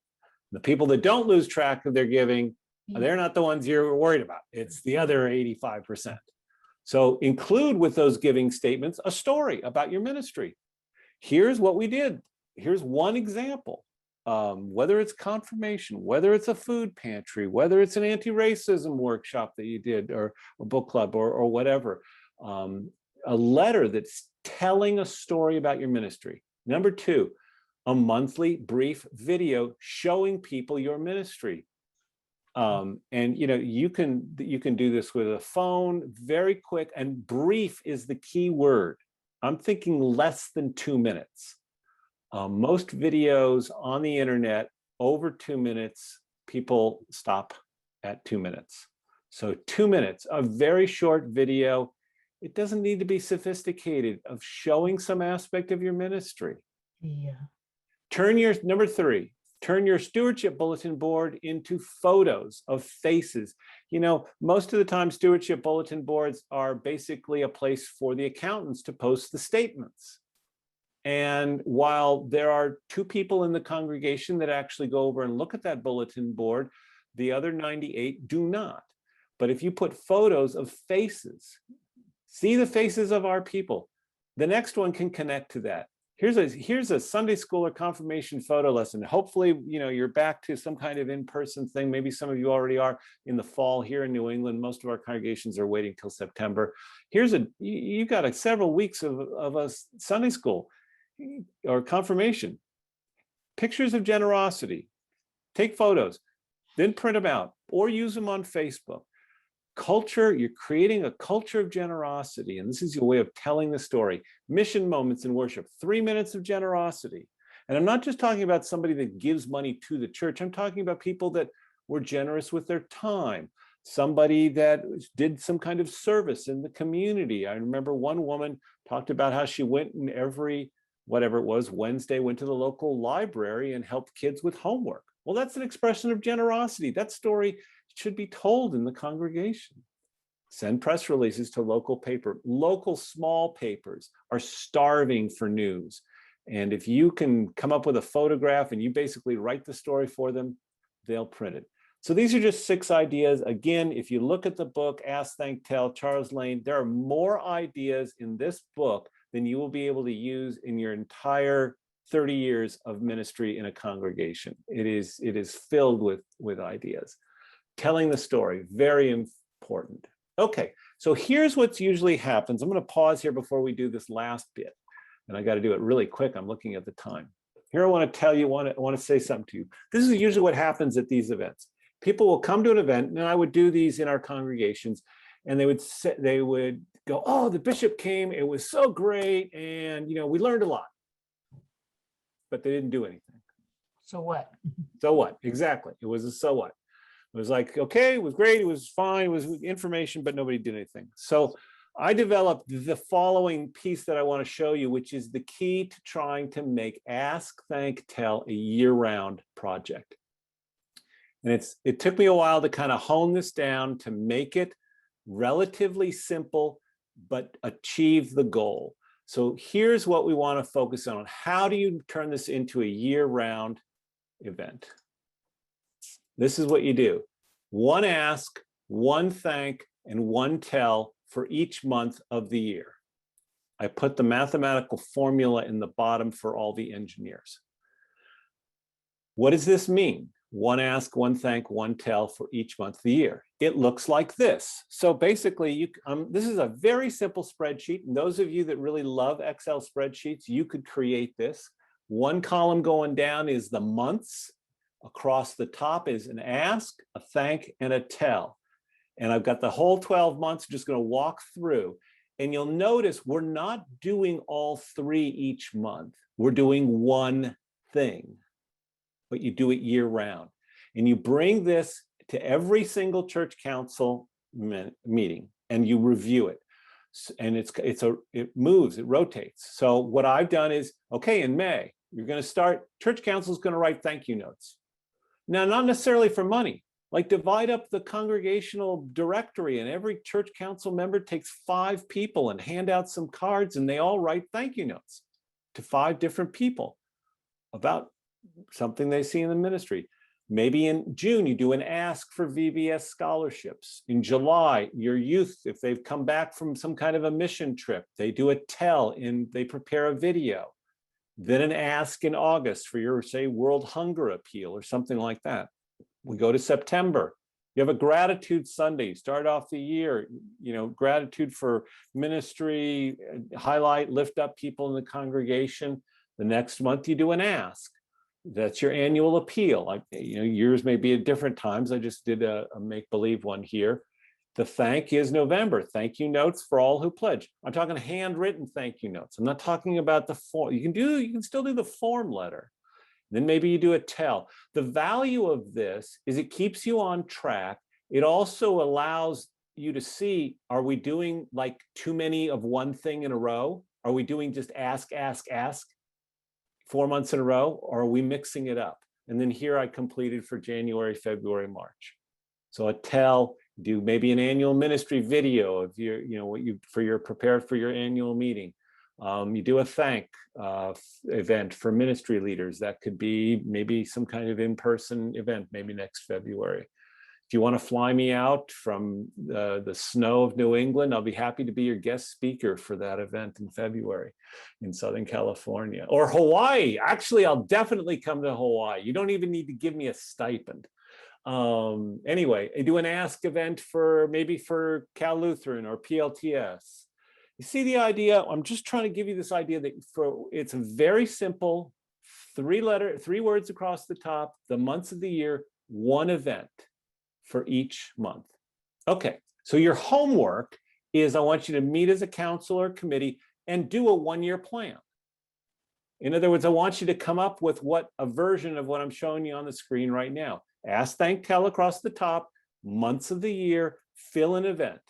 The people that don't lose track of their giving, they're not the ones you're worried about. It's the other 85%. So include with those giving statements a story about your ministry. Here's what we did. Here's one example. Whether it's confirmation, whether it's a food pantry, whether it's an anti-racism workshop that you did, or a book club, or whatever. A letter that's telling a story about your ministry. Number two, a monthly brief video showing people your ministry. And you can do this with a phone, very quick, and brief is the key word. I'm thinking less than 2 minutes. Most videos on the internet over 2 minutes, people stop at 2 minutes. So 2 minutes, a very short video. It doesn't need to be sophisticated, of showing some aspect of your ministry. Yeah. Number three, turn your stewardship bulletin board into photos of faces. Most of the time, stewardship bulletin boards are basically a place for the accountants to post the statements. And while there are 2 people in the congregation that actually go over and look at that bulletin board, the other 98 do not. But if you put photos of faces, see the faces of our people, the next one can connect to that. Here's a Sunday school or confirmation photo lesson. Hopefully, you're back to some kind of in-person thing. Maybe some of you already are in the fall here in New England. Most of our congregations are waiting till September. You've got several weeks of a Sunday school or confirmation. Pictures of generosity. Take photos, then print them out or use them on Facebook. Culture, you're creating a culture of generosity, and this is your way of telling the story. Mission moments in worship, 3 minutes of generosity. And I'm not just talking about somebody that gives money to the church. I'm talking about people that were generous with their time, somebody that did some kind of service in the community. I remember one woman talked about how she went in every, whatever it was, Wednesday, went to the local library and helped kids with homework. Well, that's an expression of generosity. That story should be told in the congregation. Send press releases to local paper. Local small papers are starving for news. And if you can come up with a photograph and you basically write the story for them, they'll print it. So these are just 6 ideas. Again, if you look at the book, Ask, Thank, Tell, Charles Lane, there are more ideas in this book than you will be able to use in your entire 30 years of ministry in a congregation. It is filled with ideas. Telling the story, very important. Okay, so here's what usually happens. I'm going to pause here before we do this last bit. And I got to do it really quick. I'm looking at the time. Here I want to tell you, I want to say something to you. This is usually what happens at these events. People will come to an event, and I would do these in our congregations, and they would go, oh, the bishop came, it was so great, and we learned a lot. But they didn't do anything. So what? So what? Exactly. It was a so what. It was like, okay, it was great, it was fine, it was information, but nobody did anything. So I developed the following piece that I want to show you, which is the key to trying to make Ask, Thank, Tell a year-round project. And it took me a while to kind of hone this down to make it relatively simple, but achieve the goal. So here's what we want to focus on. How do you turn this into a year-round event? This is what you do. 1 ask, 1 thank, and 1 tell for each month of the year. I put the mathematical formula in the bottom for all the engineers. What does this mean? one ask, one thank, one tell for each month of the year. It looks like this. So basically, this is a very simple spreadsheet. And those of you that really love Excel spreadsheets, you could create this. One column going down is the months. Across the top is an ask, a thank, and a tell. And I've got the whole 12 months, just going to walk through. And you'll notice we're not doing all three each month. We're doing one thing, but you do it year round. And you bring this to every single church council meeting and you review it. And it moves, it rotates. So what I've done is, okay, in May, you're going to start, church council is going to write thank you notes. Now, not necessarily for money. Like divide up the congregational directory and every church council member takes 5 people and hand out some cards and they all write thank you notes to 5 different people about something they see in the ministry. Maybe in June, you do an ask for VBS scholarships. In July, your youth, if they've come back from some kind of a mission trip, they do a tell and they prepare a video. Then an ask in August for your, say, World Hunger Appeal or something like that. We go to September. You have a gratitude Sunday. Start off the year, gratitude for ministry, highlight, lift up people in the congregation. The next month you do an ask. That's your annual appeal. Yours may be at different times. I just did a make-believe one here. The thank is November. Thank you notes for all who pledge. I'm talking handwritten thank you notes. I'm not talking about the form. You can still do the form letter. Then maybe you do a tell. The value of this is it keeps you on track. It also allows you to see, are we doing like too many of one thing in a row? Are we doing just ask, ask, ask 4 months in a row? Or are we mixing it up? And then here I completed for January, February, March. So a tell, do maybe an annual ministry video of your, what you prepared for your annual meeting. You do a thank event for ministry leaders. That could be maybe some kind of in-person event, maybe next February. If you want to fly me out from the snow of New England, I'll be happy to be your guest speaker for that event in February in Southern California. Or Hawaii. Actually, I'll definitely come to Hawaii. You don't even need to give me a stipend. Anyway, I do an ask event for Cal Lutheran or PLTS. You see the idea? I'm just trying to give you this idea that it's a very simple 3 words across the top, the months of the year, one event for each month. Okay, so your homework is I want you to meet as a council or committee and do a 1-year plan. In other words, I want you to come up with a version of what I'm showing you on the screen right now. Ask, thank, tell across the top, months of the year, fill an event.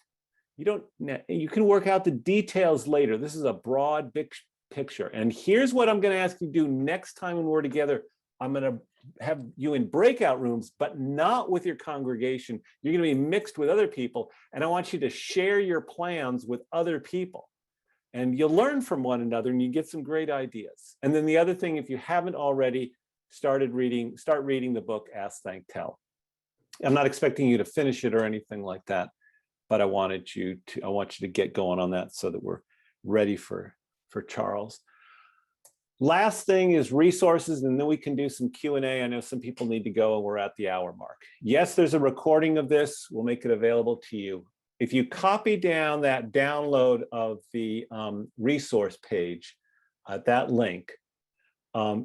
You can work out the details later. This is a broad big picture. And here's what I'm going to ask you to do next time when we're together. I'm going to have you in breakout rooms, but not with your congregation. You're going to be mixed with other people. And I want you to share your plans with other people. And you'll learn from one another and you get some great ideas. And then the other thing, if you haven't already start reading the book, Ask, Thank, Tell. I'm not expecting you to finish it or anything like that, but I want you to get going on that so that we're ready for Charles. Last thing is resources, and then we can do some Q&A. I know some people need to go and we're at the hour mark. Yes, there's a recording of this. We'll make it available to you. If you copy down that download of the resource page, that link,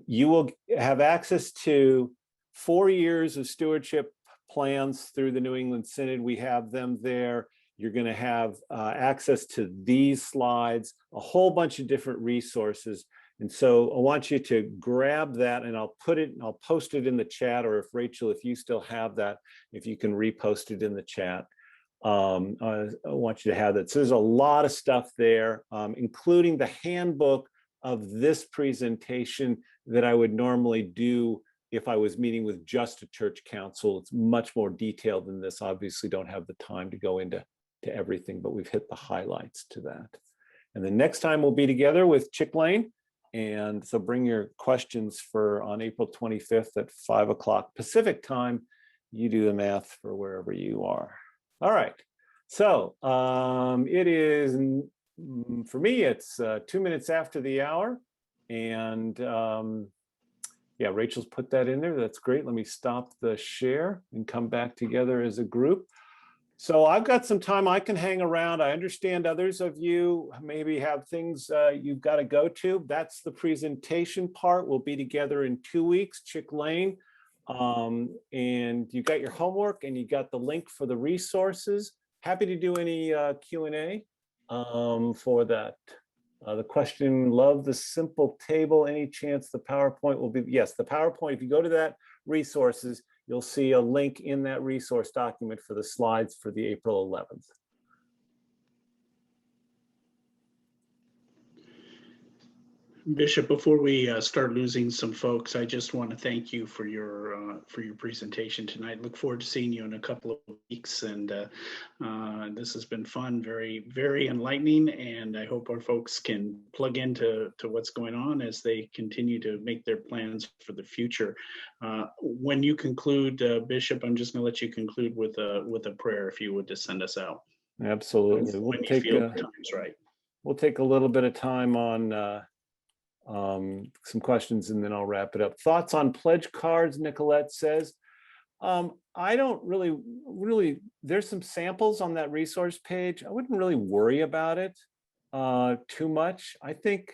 you will have access to 4 years of stewardship plans through the New England Synod. We have them there. You're going to have access to these slides, a whole bunch of different resources. And so I want you to grab that and I'll post it in the chat, or if Rachel, if you still have that, if you can repost it in the chat. I want you to have that. So there's a lot of stuff there, including the handbook of this presentation that I would normally do if I was meeting with just a church council. It's much more detailed than this. Obviously don't have the time to go into everything, but we've hit the highlights to that. And the next time we'll be together with Chick Lane. And so bring your questions on April 25th at 5 o'clock Pacific time. You do the math for wherever you are. All right. So it is, for me, it's 2 minutes after the hour. And Yeah, Rachel's put that in there. That's great. Let me stop the share and come back together as a group. So I've got some time I can hang around. I understand others of you maybe have things you've got to go to. That's the presentation part. We'll be together in 2 weeks, Chick Lane. And you got your homework and you got the link for the resources. Happy to do any Q&A for that. The question, love the simple table. Any chance the PowerPoint will be? Yes, the PowerPoint, if you go to that resources, you'll see a link in that resource document for the slides for the April 11th. Bishop, before we start losing some folks, I just want to thank you for your presentation tonight. Look forward to seeing you in a couple of weeks, and this has been fun, very, very enlightening, and I hope our folks can plug into what's going on as they continue to make their plans for the future. When you conclude, Bishop, I'm just going to let you conclude with a prayer, if you would, to send us out. Absolutely. When you feel the time's right. We'll take a little bit of time on some questions and then I'll wrap it up. Thoughts on pledge cards, Nicolette says. I don't really, there's some samples on that resource page. I wouldn't really worry about it too much. I think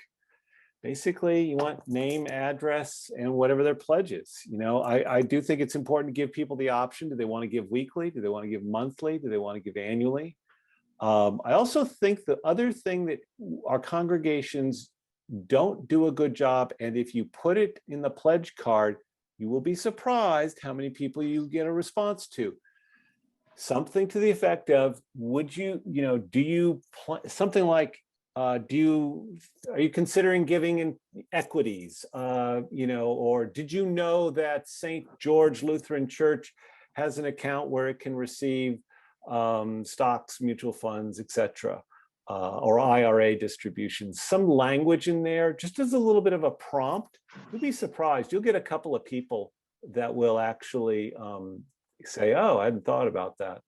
basically you want name, address, and whatever their pledge is. You know, I do think it's important to give people the option. Do they want to give weekly? Do they want to give monthly? Do they want to give annually? I also think the other thing that our congregations don't do a good job, and if you put it in the pledge card, you will be surprised how many people you get a response to. Something to the effect of, would you, do you, something like, are you considering giving in equities, or did you know that St. George Lutheran Church has an account where it can receive stocks, mutual funds, etc., or IRA distributions? Some language in there, just as a little bit of a prompt. You'll be surprised. You'll get a couple of people that will actually say, oh, I hadn't thought about that.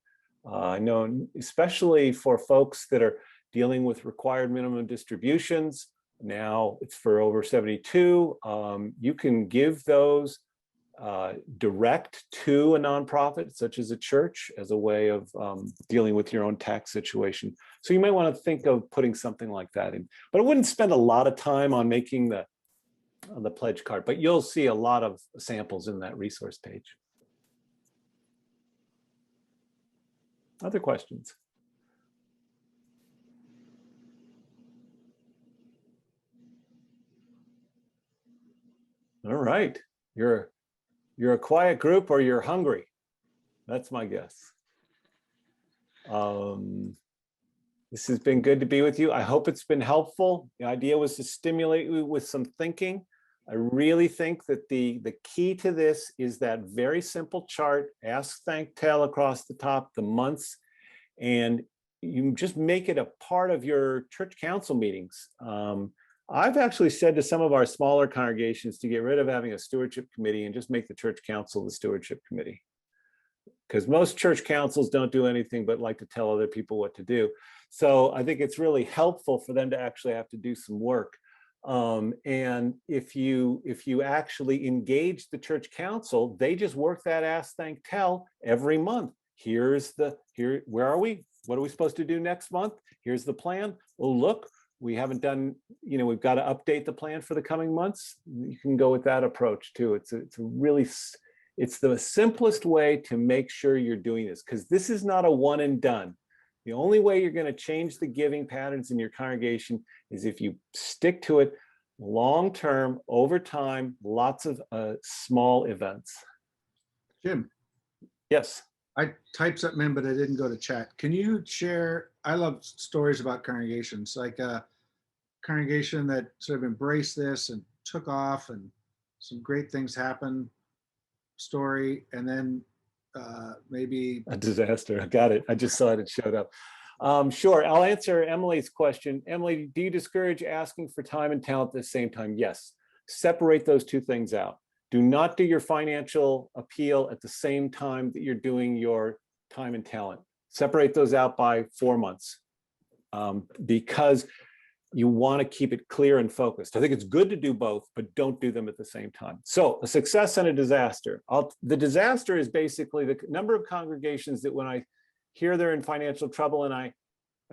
I know, especially for folks that are dealing with required minimum distributions. Now it's for over 72. You can give those direct to a nonprofit, such as a church, as a way of dealing with your own tax situation. So you might want to think of putting something like that in. But I wouldn't spend a lot of time on making the pledge card, but you'll see a lot of samples in that resource page. Other questions? All right, you're a quiet group or you're hungry. That's my guess. This has been good to be with you. I hope it's been helpful. The idea was to stimulate you with some thinking. I really think that the key to this is that very simple chart, ask, thank, tell across the top, the months, and you just make it a part of your church council meetings. I've actually said to some of our smaller congregations to get rid of having a stewardship committee and just make the church council the stewardship committee. Because most church councils don't do anything but like to tell other people what to do. So I think it's really helpful for them to actually have to do some work. And if you actually engage the church council, they just work that ask, thank, tell every month. Where are we? What are we supposed to do next month? Here's the plan. Oh, look, we haven't done, we've got to update the plan for the coming months. You can go with that approach too. It's the simplest way to make sure you're doing this, because this is not a one and done. The only way you're going to change the giving patterns in your congregation is if you stick to it long-term, over time, lots of small events. Jim. Yes. I typed something in, but I didn't go to chat. Can you share, I love stories about congregations, like a congregation that sort of embraced this and took off and some great things happened, story, and then maybe a disaster. I got it. I just saw it showed up. Sure, I'll answer Emily's question. Emily, do you discourage asking for time and talent at the same time? Yes. Separate those two things out. Do not do your financial appeal at the same time that you're doing your time and talent. Separate those out by 4 months, because You want to keep it clear and focused. I think it's good to do both, but don't do them at the same time. So a success and a disaster. The disaster is basically the number of congregations that when I hear they're in financial trouble and I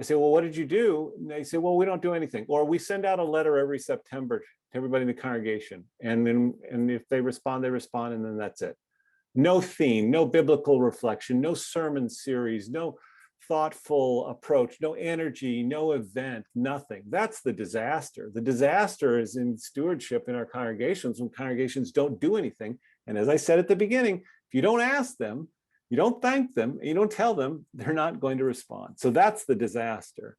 say, well, what did you do? And they say, well, we don't do anything. Or we send out a letter every September to everybody in the congregation. And if they respond, and then that's it. No theme, no biblical reflection, no sermon series, no thoughtful approach, no energy, no event, nothing. That's the disaster. The disaster is in stewardship in our congregations when congregations don't do anything. And as I said at the beginning, if you don't ask them, you don't thank them, you don't tell them, they're not going to respond. So that's the disaster.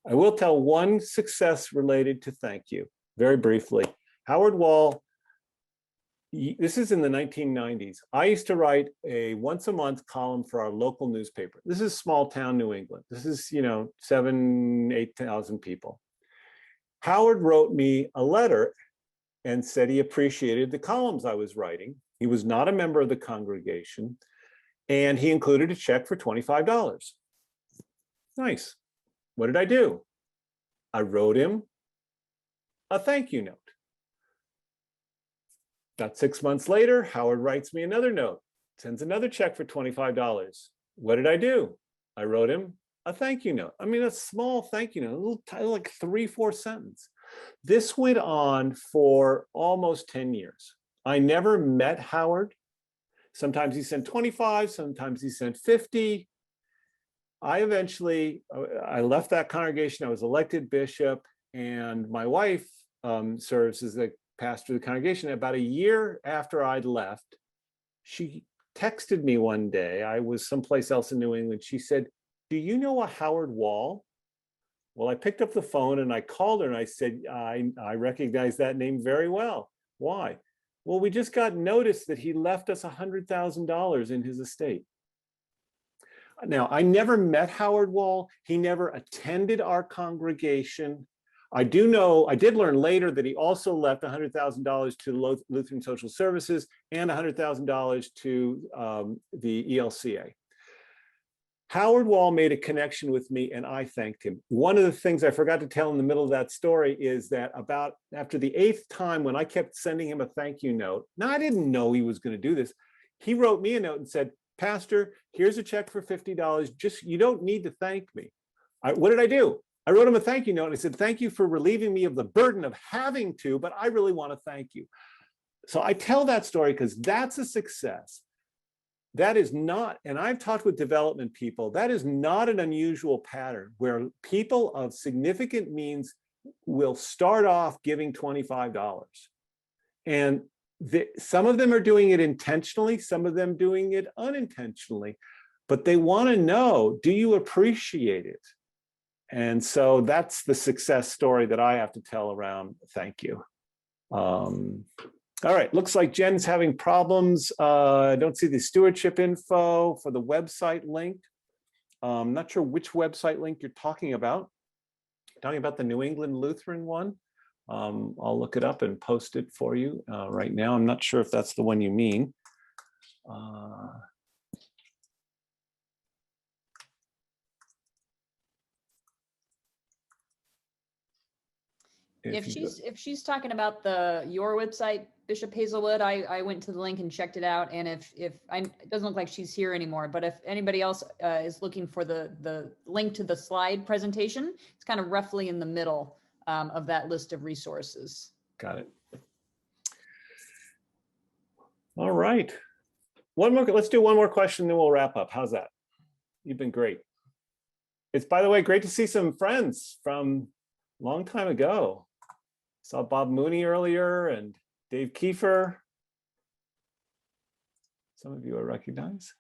I will tell one success related to thank you very briefly. Howard Wall, this is in the 1990s. I used to write a once a month column for our local newspaper. This is small town New England. This is, 7,000, 8,000 people. Howard wrote me a letter and said he appreciated the columns I was writing. He was not a member of the congregation, and he included a check for $25. Nice. What did I do? I wrote him a thank you note. About 6 months later, Howard writes me another note, sends another check for $25. What did I do? I wrote him a thank you note. I mean, a small thank you note, a little tiny, like 3-4 sentence. This went on for almost 10 years. I never met Howard. Sometimes he sent 25, sometimes he sent 50. I left that congregation. I was elected bishop, and my wife serves as the pastor of the congregation. About a year after I'd left, she texted me one day. I was someplace else in New England. She said, do you know a Howard Wall? Well, I picked up the phone and I called her and I said, I recognize that name very well. Why? Well, we just got notice that he left us $100,000 in his estate. Now, I never met Howard Wall. He never attended our congregation. I did learn later that he also left $100,000 to Lutheran Social Services and $100,000 to the ELCA. Howard Wall made a connection with me and I thanked him. One of the things I forgot to tell in the middle of that story is that about after the 8th time when I kept sending him a thank you note, now I didn't know he was going to do this. He wrote me a note and said, Pastor, here's a check for $50. Just, you don't need to thank me. What did I do? I wrote him a thank you note and I said, thank you for relieving me of the burden of having to, but I really want to thank you. So I tell that story because that's a success. That is not, and I've talked with development people, that is not an unusual pattern where people of significant means will start off giving $25. And some of them are doing it intentionally, some of them doing it unintentionally, but they want to know, do you appreciate it? And so that's the success story that I have to tell around thank you. All right, looks like Jen's having problems. I don't see the stewardship info for the website link. I'm not sure which website link you're talking about. Talking about the New England Lutheran one. I'll look it up and post it for you right now. I'm not sure if that's the one you mean. If she's talking about your website, Bishop Hazelwood, I went to the link and checked it out, and it doesn't look like she's here anymore. But if anybody else is looking for the link to the slide presentation, it's kind of roughly in the middle of that list of resources. Got it. All right, let's do one more question, then we'll wrap up. How's that? You've been great. It's, by the way, great to see some friends from a long time ago. Saw Bob Mooney earlier and Dave Kiefer. Some of you I recognize.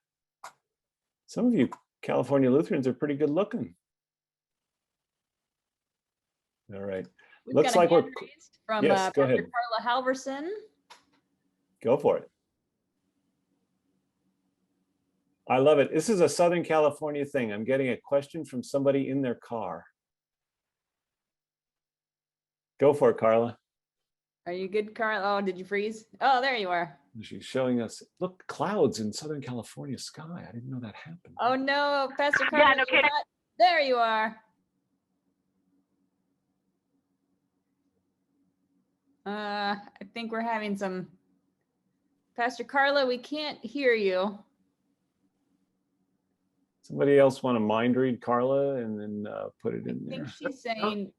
Some of you California Lutherans are pretty good looking. All right. We've Looks got a like hand we're raised from yes, go Pastor ahead. Carla Halverson. Go for it. I love it. This is a Southern California thing. I'm getting a question from somebody in their car. Go for it, Carla. Are you good, Carla? Oh, did you freeze? Oh, there you are. She's showing us, look, clouds in Southern California sky. I didn't know that happened. Oh no, Pastor Carla, you're not- there you are. I think we're having some. Pastor Carla, we can't hear you. Somebody else want to mind read Carla and then put it in I think there? she's saying,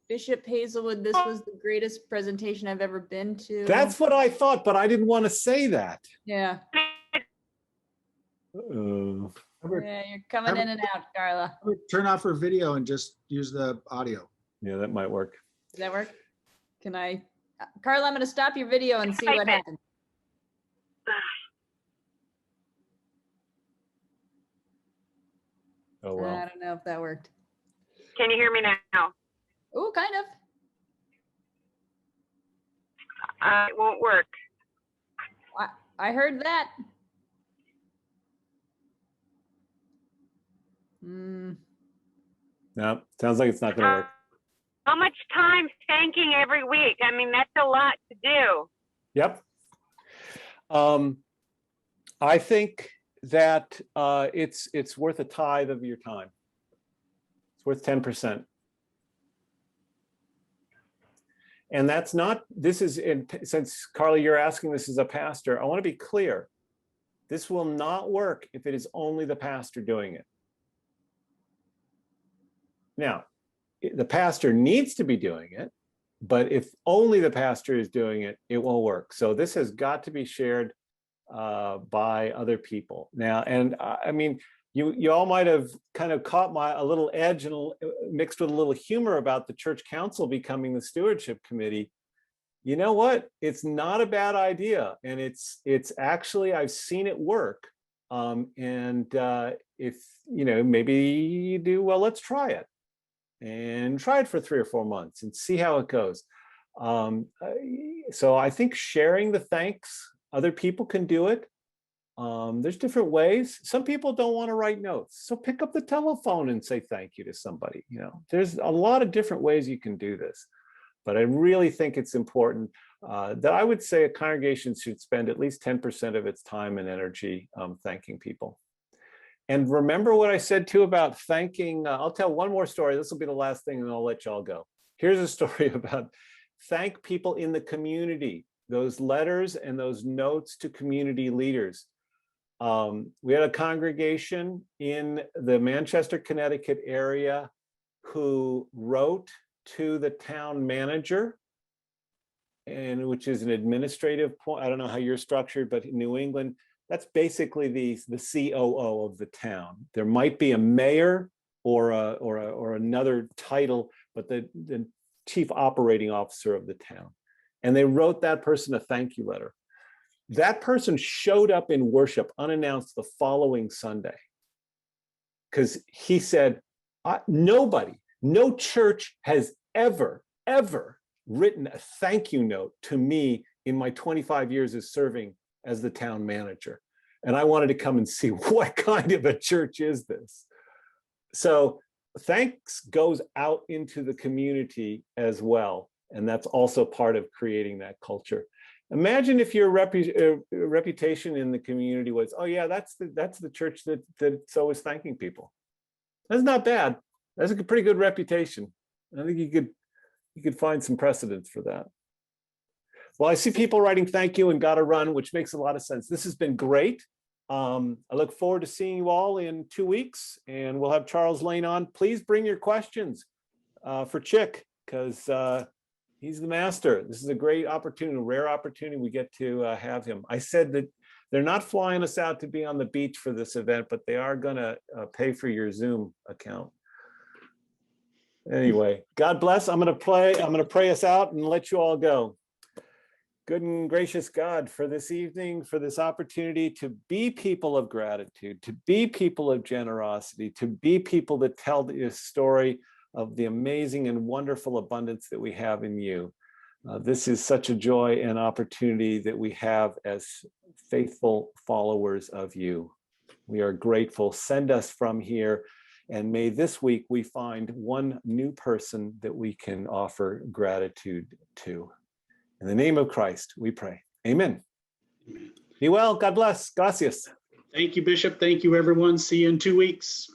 Bishop Hazelwood, this was the greatest presentation I've ever been to. That's what I thought, but I didn't want to say that. Yeah. Yeah, you're coming in and out, Carla. Turn off her video and just use the audio. Yeah, that might work. Does that work? Can I? Carla, I'm going to stop your video and see what happens. Oh, well. I don't know if that worked. Can you hear me now? Oh, kind of. It won't work. I heard that. No, sounds like it's not going to work. How much time thanking every week? I mean, that's a lot to do. Yep. I think that it's worth a tithe of your time. It's worth 10%. And that's not, this is, since Carla, you're asking this as a pastor, I want to be clear. This will not work if it is only the pastor doing it. Now, the pastor needs to be doing it, but if only the pastor is doing it, it won't work. So this has got to be shared by other people. Now, and I mean, you all might have kind of caught a little edge and mixed with a little humor about the church council becoming the stewardship committee. You know what? It's not a bad idea. And it's actually, I've seen it work. If, you know, maybe you do, well, let's try it. And try it for 3 or 4 months and see how it goes. So I think sharing the thanks, other people can do it. There's different ways. Some people don't want to write notes. So pick up the telephone and say thank you to somebody. You know, there's a lot of different ways you can do this. But I really think it's important that I would say a congregation should spend at least 10% of its time and energy thanking people. And remember what I said too about thanking, I'll tell one more story. This will be the last thing and I'll let y'all go. Here's a story about thank people in the community, those letters and those notes to community leaders. We had a congregation in the Manchester, Connecticut area who wrote to the town manager, and which is an administrative point. I don't know how you're structured, but in New England, that's basically the COO of the town. There might be a mayor or another title, but the chief operating officer of the town. And they wrote that person a thank you letter. That person showed up in worship unannounced the following Sunday because he said, no church has ever written a thank you note to me in my 25 years of serving as the town manager. And I wanted to come and see what kind of a church is this. So thanks goes out into the community as well. And that's also part of creating that culture. Imagine if your reputation in the community was, oh yeah, that's the church that's always thanking people. That's not bad. That's a pretty good reputation. I think you could find some precedents for that. Well, I see people writing thank you and gotta run, which makes a lot of sense. This has been great. I look forward to seeing you all in 2 weeks, and we'll have Charles Lane on. Please bring your questions for Chick, because he's the master. This is a great opportunity, a rare opportunity we get to have him. I said that they're not flying us out to be on the beach for this event, but they are gonna pay for your Zoom account. Anyway, God bless. I'm gonna pray us out and let you all go. Good and gracious God, for this evening, for this opportunity to be people of gratitude, to be people of generosity, to be people that tell the story of the amazing and wonderful abundance that we have in you. This is such a joy and opportunity that we have as faithful followers of you. We are grateful. Send us from here. And may this week we find one new person that we can offer gratitude to. In the name of Christ, we pray. Amen. Be well. God bless. Gracias. Thank you, Bishop. Thank you, everyone. See you in 2 weeks.